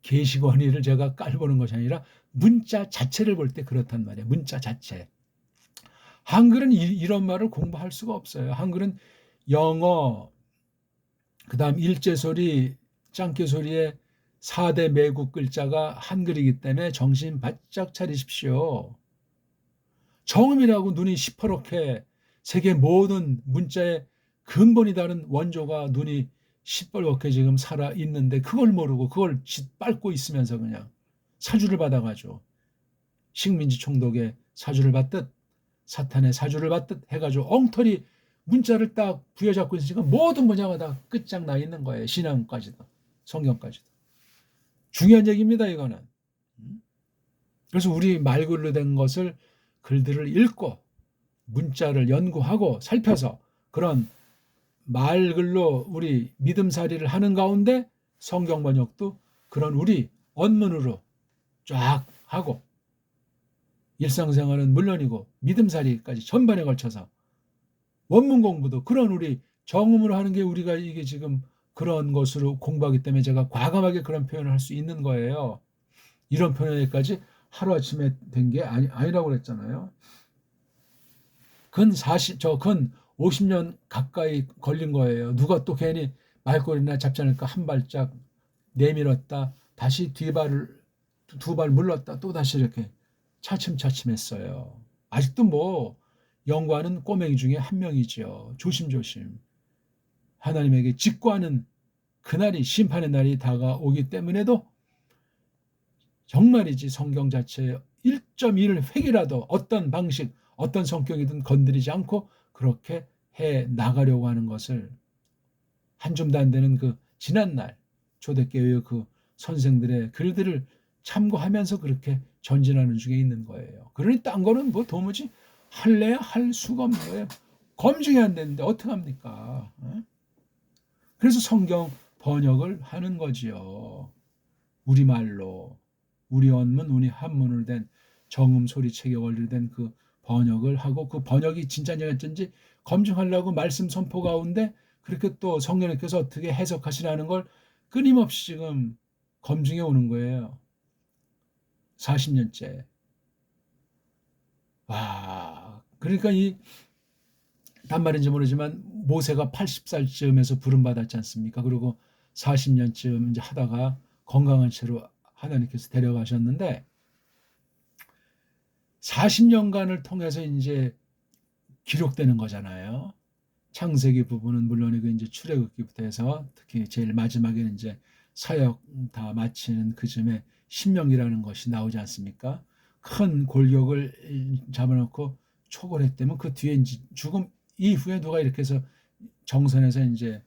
Speaker 1: 게시권의를 제가 깔보는 것이 아니라 문자 자체를 볼 때 그렇단 말이에요. 문자 자체. 한글은 이런 말을 공부할 수가 없어요. 한글은 영어, 그 다음 일제소리, 짱깨소리의 4대 매국 글자가 한글이기 때문에 정신 바짝 차리십시오. 정음이라고 눈이 시퍼렇게 세계 모든 문자의 근본이 다른 원조가 눈이 시뻘겋게 지금 살아있는데 그걸 모르고 그걸 짓밟고 있으면서 그냥 사주를 받아가지고 식민지 총독의 사주를 받듯 사탄의 사주를 받듯 해가지고 엉터리 문자를 딱 부여잡고 있으니까 모든 분야가 다 끝장나 있는 거예요. 신앙까지도 성경까지도. 중요한 얘기입니다. 이거는. 그래서 우리 말글로 된 것을 글들을 읽고 문자를 연구하고 살펴서 그런 말글로 우리 믿음살이를 하는 가운데 성경 번역도 그런 우리 언문으로 쫙 하고 일상생활은 물론이고 믿음살이까지 전반에 걸쳐서 원문 공부도 그런 우리 정음으로 하는 게 우리가 이게 지금 그런 것으로 공부하기 때문에 제가 과감하게 그런 표현을 할 수 있는 거예요. 이런 표현까지 하루아침에 된 게 아니라고 그랬잖아요. 근 50년 가까이 걸린 거예요. 누가 또 괜히 말꼬리나 잡지 않을까 한 발짝 내밀었다. 다시 두 발 물렀다. 또 다시 이렇게 차츰차츰 했어요. 아직도 뭐 연구하는 꼬맹이 중에 한 명이죠. 조심조심. 하나님에게 직구하는 그날이 심판의 날이 다가오기 때문에도 정말이지 성경 자체에 1.1 획이라도 어떤 방식, 어떤 성격이든 건드리지 않고 그렇게 해 나가려고 하는 것을 한 줌도 안 되는 그 지난날 초대교회 그 선생들의 글들을 참고하면서 그렇게 전진하는 중에 있는 거예요. 그러니 딴 거는 뭐 도무지 할래야 할 수가 없는 거예요. 검증이 안 되는데 어떡합니까? 그래서 성경 번역을 하는 거지요. 우리말로 우리 언문, 우리 한문으로 된 정음 소리책에 원리된 그 번역을 하고 그 번역이 진짜인지 어쩐지 검증하려고 말씀 선포 가운데 그렇게 또 성령님께서 어떻게 해석하시라는 걸 끊임없이 지금 검증해 오는 거예요. 40년째. 와, 그러니까 단말인지 모르지만 모세가 80살쯤에서 부름받았지 않습니까? 그리고 40년쯤 이제 하다가 건강한 채로 하나님께서 데려가셨는데 40년간을 통해서 이제 기록되는 거잖아요. 창세기 부분은 물론이고 이제 출애굽기부터 해서 특히 제일 마지막에는 이제 사역 다 마치는 그쯤에 신명기라는 것이 나오지 않습니까? 큰 골격을 잡아놓고 초월했다면 그 뒤에 이제 죽음 이후에 누가 이렇게 해서 정선에서 이제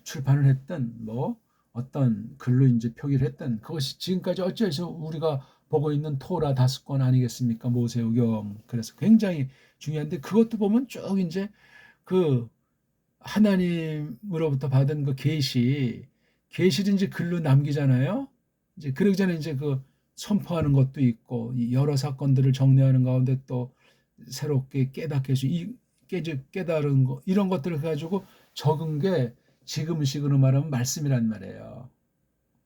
Speaker 1: 출판을 했던 뭐 어떤 글로 이제 표기를 했던 그것이 지금까지 어찌해서 우리가 보고 있는 토라 5권 아니겠습니까? 모세오경. 그래서 굉장히 중요한데 그것도 보면 쭉 이제 그 하나님으로부터 받은 그 계시를 이제 글로 남기잖아요. 이제 그러기 전에 이제 그 선포하는 것도 있고 여러 사건들을 정리하는 가운데 또 새롭게 깨닫게 해서 깨달은 거 이런 것들을 가지고 적은 게 지금식으로 말하면 말씀이란 말이에요.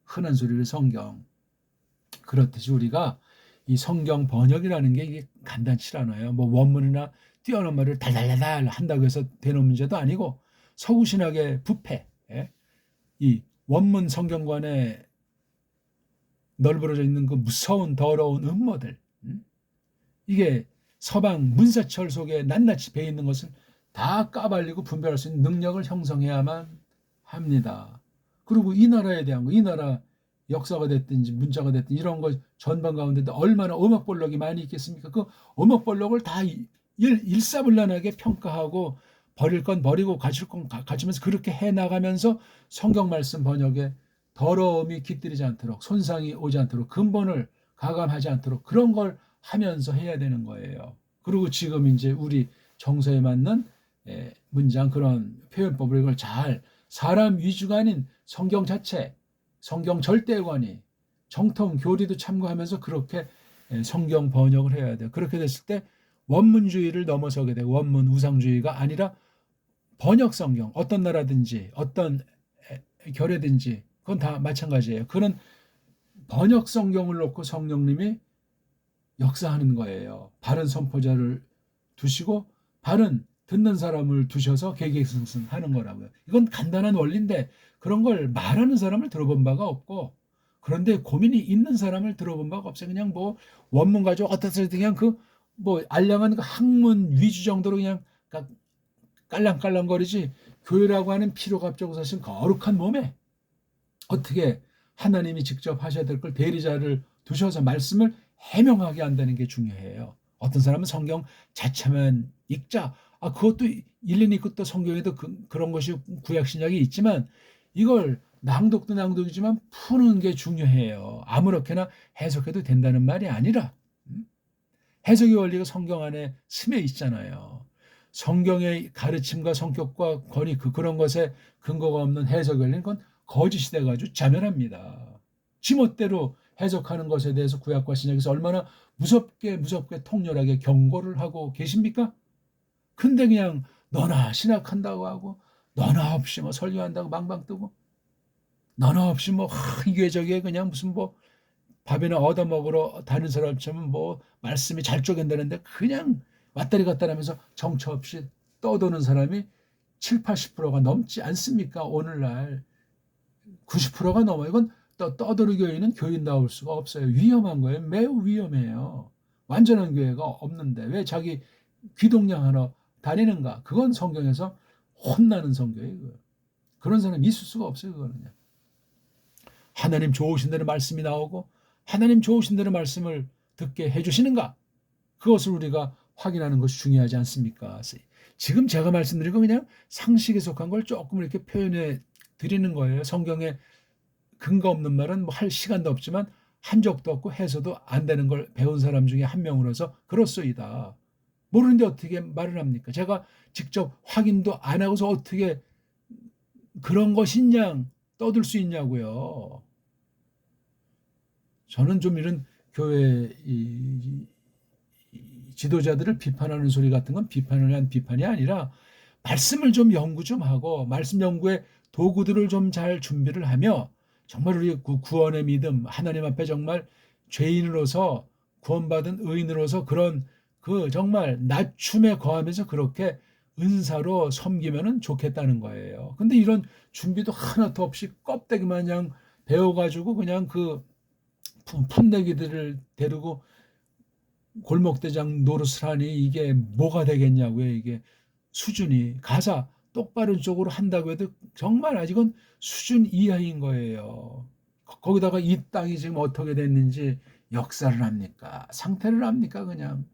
Speaker 1: 흔한 소리를 성경. 그렇듯이 우리가 이 성경 번역이라는 게 이게 간단치 않아요. 뭐 원문이나 뛰어난 말을 달달달달 한다고 해서 되는 문제도 아니고 서구신학의 부패, 이 원문 성경관에 널브러져 있는 그 무서운 더러운 음모들, 이게 서방 문사철 속에 낱낱이 배어 있는 것을 다 까발리고 분별할 수 있는 능력을 형성해야만 합니다. 그리고 이 나라에 대한 거, 이 나라 역사가 됐든지 문자가 됐든지 이런 것 전반 가운데도 얼마나 어목볼록이 많이 있겠습니까? 그 어목볼록을 다 일사불란하게 평가하고 버릴 건 버리고 가질 건 가지면서 그렇게 해나가면서 성경 말씀 번역에 더러움이 깃들이지 않도록 손상이 오지 않도록 근본을 가감하지 않도록 그런 걸 하면서 해야 되는 거예요. 그리고 지금 이제 우리 정서에 맞는 문장 그런 표현법을 이걸 잘 사람 위주가 아닌 성경 자체, 성경 절대관이 정통 교리도 참고하면서 그렇게 성경 번역을 해야 돼요. 그렇게 됐을 때 원문주의를 넘어서게 되고 원문 우상주의가 아니라 번역 성경 어떤 나라든지 어떤 결례든지 그건 다 마찬가지예요. 그런 번역 성경을 놓고 성령님이 역사하는 거예요. 바른 선포자를 두시고 바른 듣는 사람을 두셔서 계획승승하는 거라고요. 이건 간단한 원리인데 그런 걸 말하는 사람을 들어본 바가 없고 그런데 고민이 있는 사람을 들어본 바가 없어요. 그냥 뭐 원문 가지고 어떻든 그냥 그 뭐 알량한 그 학문 위주 정도로 그냥 깔랑깔랑거리지 교회라고 하는 피로가 앞서고 사실 거룩한 몸에 어떻게 하나님이 직접 하셔야 될 걸 대리자를 두셔서 말씀을 해명하게 한다는 게 중요해요. 어떤 사람은 성경 자체만 읽자. 그것도 일리는 있고 또 성경에도 그런 것이 구약 신약이 있지만 이걸 낭독도 낭독이지만 푸는 게 중요해요. 아무렇게나 해석해도 된다는 말이 아니라 해석의 원리가 성경 안에 스며 있잖아요. 성경의 가르침과 성격과 권위 그런 것에 근거가 없는 해석의 원리는 건 거짓이 돼가지고 자멸합니다. 지멋대로 해석하는 것에 대해서 구약과 신약에서 얼마나 무섭게 통렬하게 경고를 하고 계십니까? 근데 그냥 너나 신학한다고 하고 너나 없이 뭐 설교한다고 망방 뜨고 너나 없이 뭐 이게 저게 그냥 무슨 뭐 밥이나 얻어먹으러 다니는 사람처럼 뭐 말씀이 잘 쪼갠다는데 그냥 왔다리 갔다리 하면서 정처 없이 떠도는 사람이 7, 80%가 넘지 않습니까? 오늘날 90%가 넘어요. 이건 떠도르 교회는 교인 나올 수가 없어요. 위험한 거예요. 매우 위험해요. 완전한 교회가 없는데 왜 자기 귀동냥 하나 다니는가? 그건 성경에서 혼나는 성경이에요. 그런 사람이 있을 수가 없어요. 그거는요. 하나님 좋으신 대로 말씀이 나오고 하나님 좋으신 대로 말씀을 듣게 해주시는가? 그것을 우리가 확인하는 것이 중요하지 않습니까? 지금 제가 말씀드린 건 그냥 상식에 속한 걸 조금 이렇게 표현해 드리는 거예요. 성경에 근거 없는 말은 뭐 할 시간도 없지만 한 적도 없고 해서도 안 되는 걸 배운 사람 중에 한 명으로서 그렇소이다. 모르는데 어떻게 말을 합니까? 제가 직접 확인도 안 하고서 어떻게 그런 것이냐 떠들 수 있냐고요. 저는 좀 이런 교회 지도자들을 비판하는 소리 같은 건 비판을 위한 비판이 아니라 말씀을 좀 연구 좀 하고 말씀 연구에 도구들을 좀 잘 준비를 하며 정말 우리 구원의 믿음 하나님 앞에 정말 죄인으로서 구원받은 의인으로서 그런 그 정말 낮춤에 거하면서 그렇게 은사로 섬기면은 좋겠다는 거예요. 근데 이런 준비도 하나도 없이 껍데기 마냥 배워가지고 그냥 그 풋내기들을 데리고 골목대장 노릇을 하니 이게 뭐가 되겠냐고요. 이게 수준이 가사 똑바른 쪽으로 한다고 해도 정말 아직은 수준 이하인 거예요. 거기다가 이 땅이 지금 어떻게 됐는지 역사를 합니까? 상태를 합니까? 그냥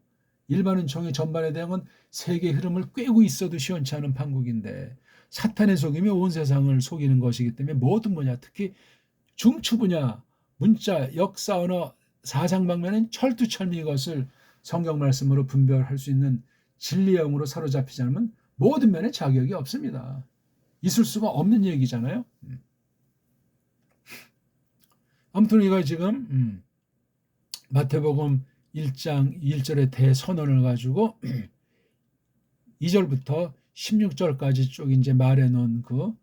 Speaker 1: 일반 은총의 전반에 대한 건 세계 흐름을 꿰고 있어도 시원치 않은 판국인데 사탄의 속임이 온 세상을 속이는 것이기 때문에 모든 분야 특히 중추 분야 문자 역사 언어 사상방면은 철두철미 이것을 성경 말씀으로 분별할 수 있는 진리형으로 사로잡히지 않으면 모든 면에 자격이 없습니다. 있을 수가 없는 얘기잖아요. 아무튼 우리가 지금 마태복음 1장 1절의 대선언을 가지고 2절부터 16절까지 쭉 이제 말해놓은 그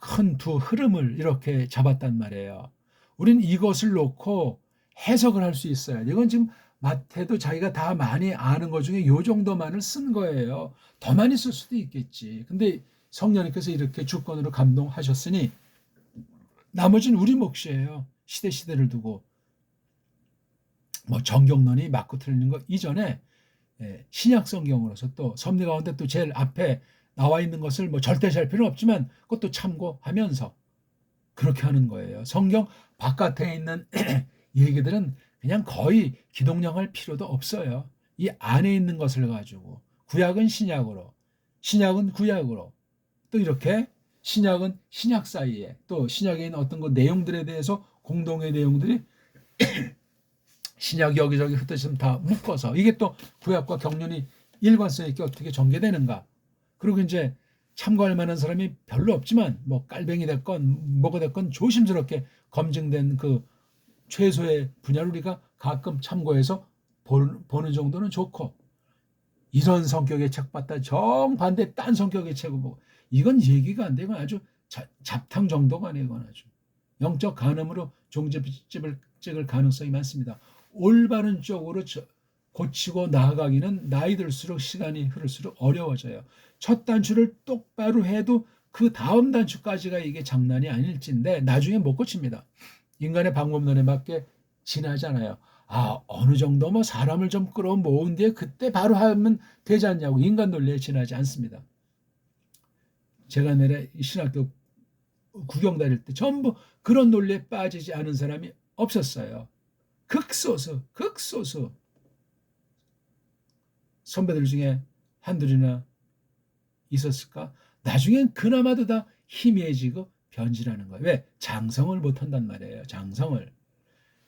Speaker 1: 큰 두 흐름을 이렇게 잡았단 말이에요. 우린 이것을 놓고 해석을 할 수 있어요. 이건 지금 마태도 자기가 다 많이 아는 것 중에 요 정도만을 쓴 거예요. 더 많이 쓸 수도 있겠지. 근데 성령님께서 이렇게 주권으로 감동하셨으니 나머지는 우리 몫이에요. 시대를 두고 뭐 정경론이 맞고 틀리는 거 이전에 신약 성경으로서 또 섭리 가운데 또 제일 앞에 나와 있는 것을 뭐 절대 잘 필요는 없지만 그것도 참고하면서 그렇게 하는 거예요. 성경 바깥에 있는 얘기들은 그냥 거의 기동령할 필요도 없어요. 이 안에 있는 것을 가지고 구약은 신약으로 신약은 구약으로 또 이렇게 신약은 신약 사이에 또 신약에 있는 어떤 그 내용들에 대해서 공동의 내용들이 신약 여기저기 흩어지면 다 묶어서 이게 또 구약과 경륜이 일관성 있게 어떻게 전개되는가. 그리고 이제 참고할 만한 사람이 별로 없지만 뭐 깔뱅이 됐건 뭐가 됐건 조심스럽게 검증된 그 최소의 분야를 우리가 가끔 참고해서 보는 정도는 좋고 이런 성격의 책 봤다 정반대 딴 성격의 책을 보고 이건 얘기가 안 되고 아주 잡탕 정도가 아니에요. 이건 아주 영적 간음으로 종지집을 찍을 가능성이 많습니다. 올바른 쪽으로 고치고 나아가기는 나이 들수록 시간이 흐를수록 어려워져요. 첫 단추를 똑바로 해도 그 다음 단추까지가 이게 장난이 아닐진데 나중에 못 고칩니다. 인간의 방법론에 맞게 지나잖아요. 어느 정도 뭐 사람을 좀 끌어모은 뒤에 그때 바로 하면 되지 않냐고 인간 논리에 지나지 않습니다. 제가 내래 신학교 구경 다닐 때 전부 그런 논리에 빠지지 않은 사람이 없었어요. 극소수 선배들 중에 한둘이나 있었을까? 나중엔 그나마도 다 희미해지고 변질하는 거예요. 왜? 장성을 못한단 말이에요. 장성을.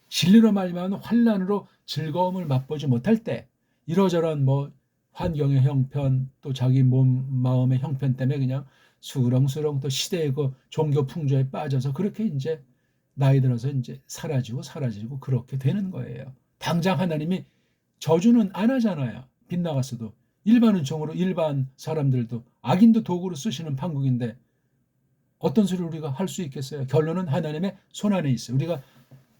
Speaker 1: 진리로 말미암은 환난으로 즐거움을 맛보지 못할 때 이러저런 뭐 환경의 형편 또 자기 몸 마음의 형편 때문에 그냥 수렁수렁 또 시대의 그 종교 풍조에 빠져서 그렇게 이제 나이 들어서 이제 사라지고 그렇게 되는 거예요. 당장 하나님이 저주는 안 하잖아요. 빗나갔어도 일반 은총으로 일반 사람들도 악인도 도구로 쓰시는 판국인데 어떤 소리를 우리가 할 수 있겠어요? 결론은 하나님의 손 안에 있어요. 우리가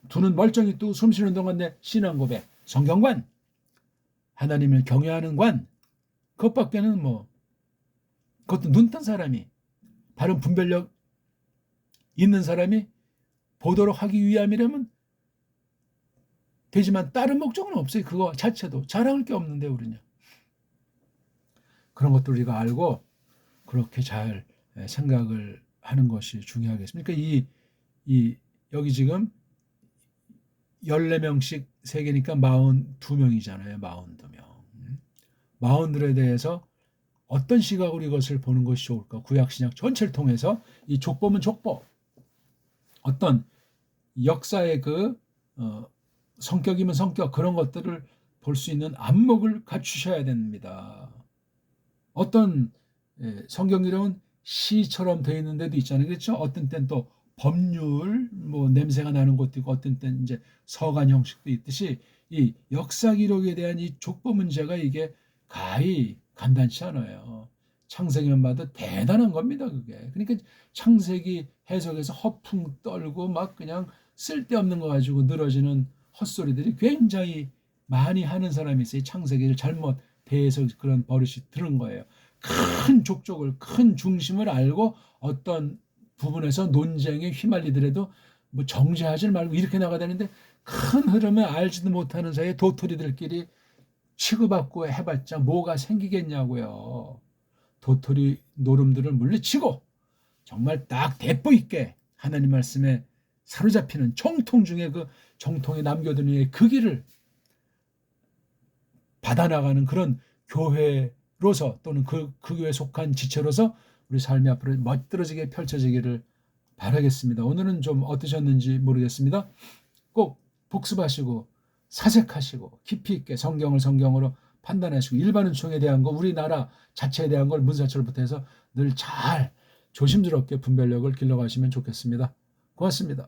Speaker 1: 두 눈 멀쩡히 뜨고 숨 쉬는 동안 내 신앙 고백, 성경관, 하나님을 경외하는 관, 그것밖에는 뭐 그것도 눈 뜬 사람이 바른 분별력 있는 사람이 보도록 하기 위함이라면 되지만 다른 목적은 없어요. 그거 자체도 자랑할 게 없는데 우리는 그런 것도 우리가 알고 그렇게 잘 생각을 하는 것이 중요하겠습니다. 그러니까 여기 지금 14명씩 세계니까 42명이잖아요. 42명. 42들에 대해서 어떤 시각으로 이것을 보는 것이 좋을까? 구약신약 전체를 통해서 이 족보면 족보. 어떤 역사의 성격이면 성격 그런 것들을 볼 수 있는 안목을 갖추셔야 됩니다. 어떤 성경이론은 시처럼 되어 있는 데도 있잖아요. 그렇죠? 어떤 때는 또 법률 뭐 냄새가 나는 것도 있고 어떤 때는 이제 서간 형식도 있듯이 이 역사 기록에 대한 이 족보 문제가 이게 가히 간단치 않아요. 창세기만 봐도 대단한 겁니다, 그게. 그러니까 창세기 해석에서 허풍 떨고 막 그냥 쓸데없는 거 가지고 늘어지는 헛소리들이 굉장히 많이 하는 사람이 있어요. 창세기를 잘못 대해서 그런 버릇이 드는 거예요. 큰 족적을, 큰 중심을 알고 어떤 부분에서 논쟁에 휘말리더라도 뭐 정죄하지 말고 이렇게 나가야 되는데 큰 흐름을 알지도 못하는 사이에 도토리들끼리 치고받고 해봤자 뭐가 생기겠냐고요. 도토리 노름들을 물리치고 정말 딱 대포 있게 하나님 말씀에 사로잡히는 정통 중에 그 정통에 남겨두는 그 길을 받아나가는 그런 교회로서 또는 그 교회에 속한 지체로서 우리 삶이 앞으로 멋들어지게 펼쳐지기를 바라겠습니다. 오늘은 좀 어떠셨는지 모르겠습니다. 꼭 복습하시고 사색하시고 깊이 있게 성경으로 판단하시고 일반 은총에 대한 거 우리나라 자체에 대한 걸 문사철부터 해서 늘 잘 조심스럽게 분별력을 길러가시면 좋겠습니다. 고맙습니다.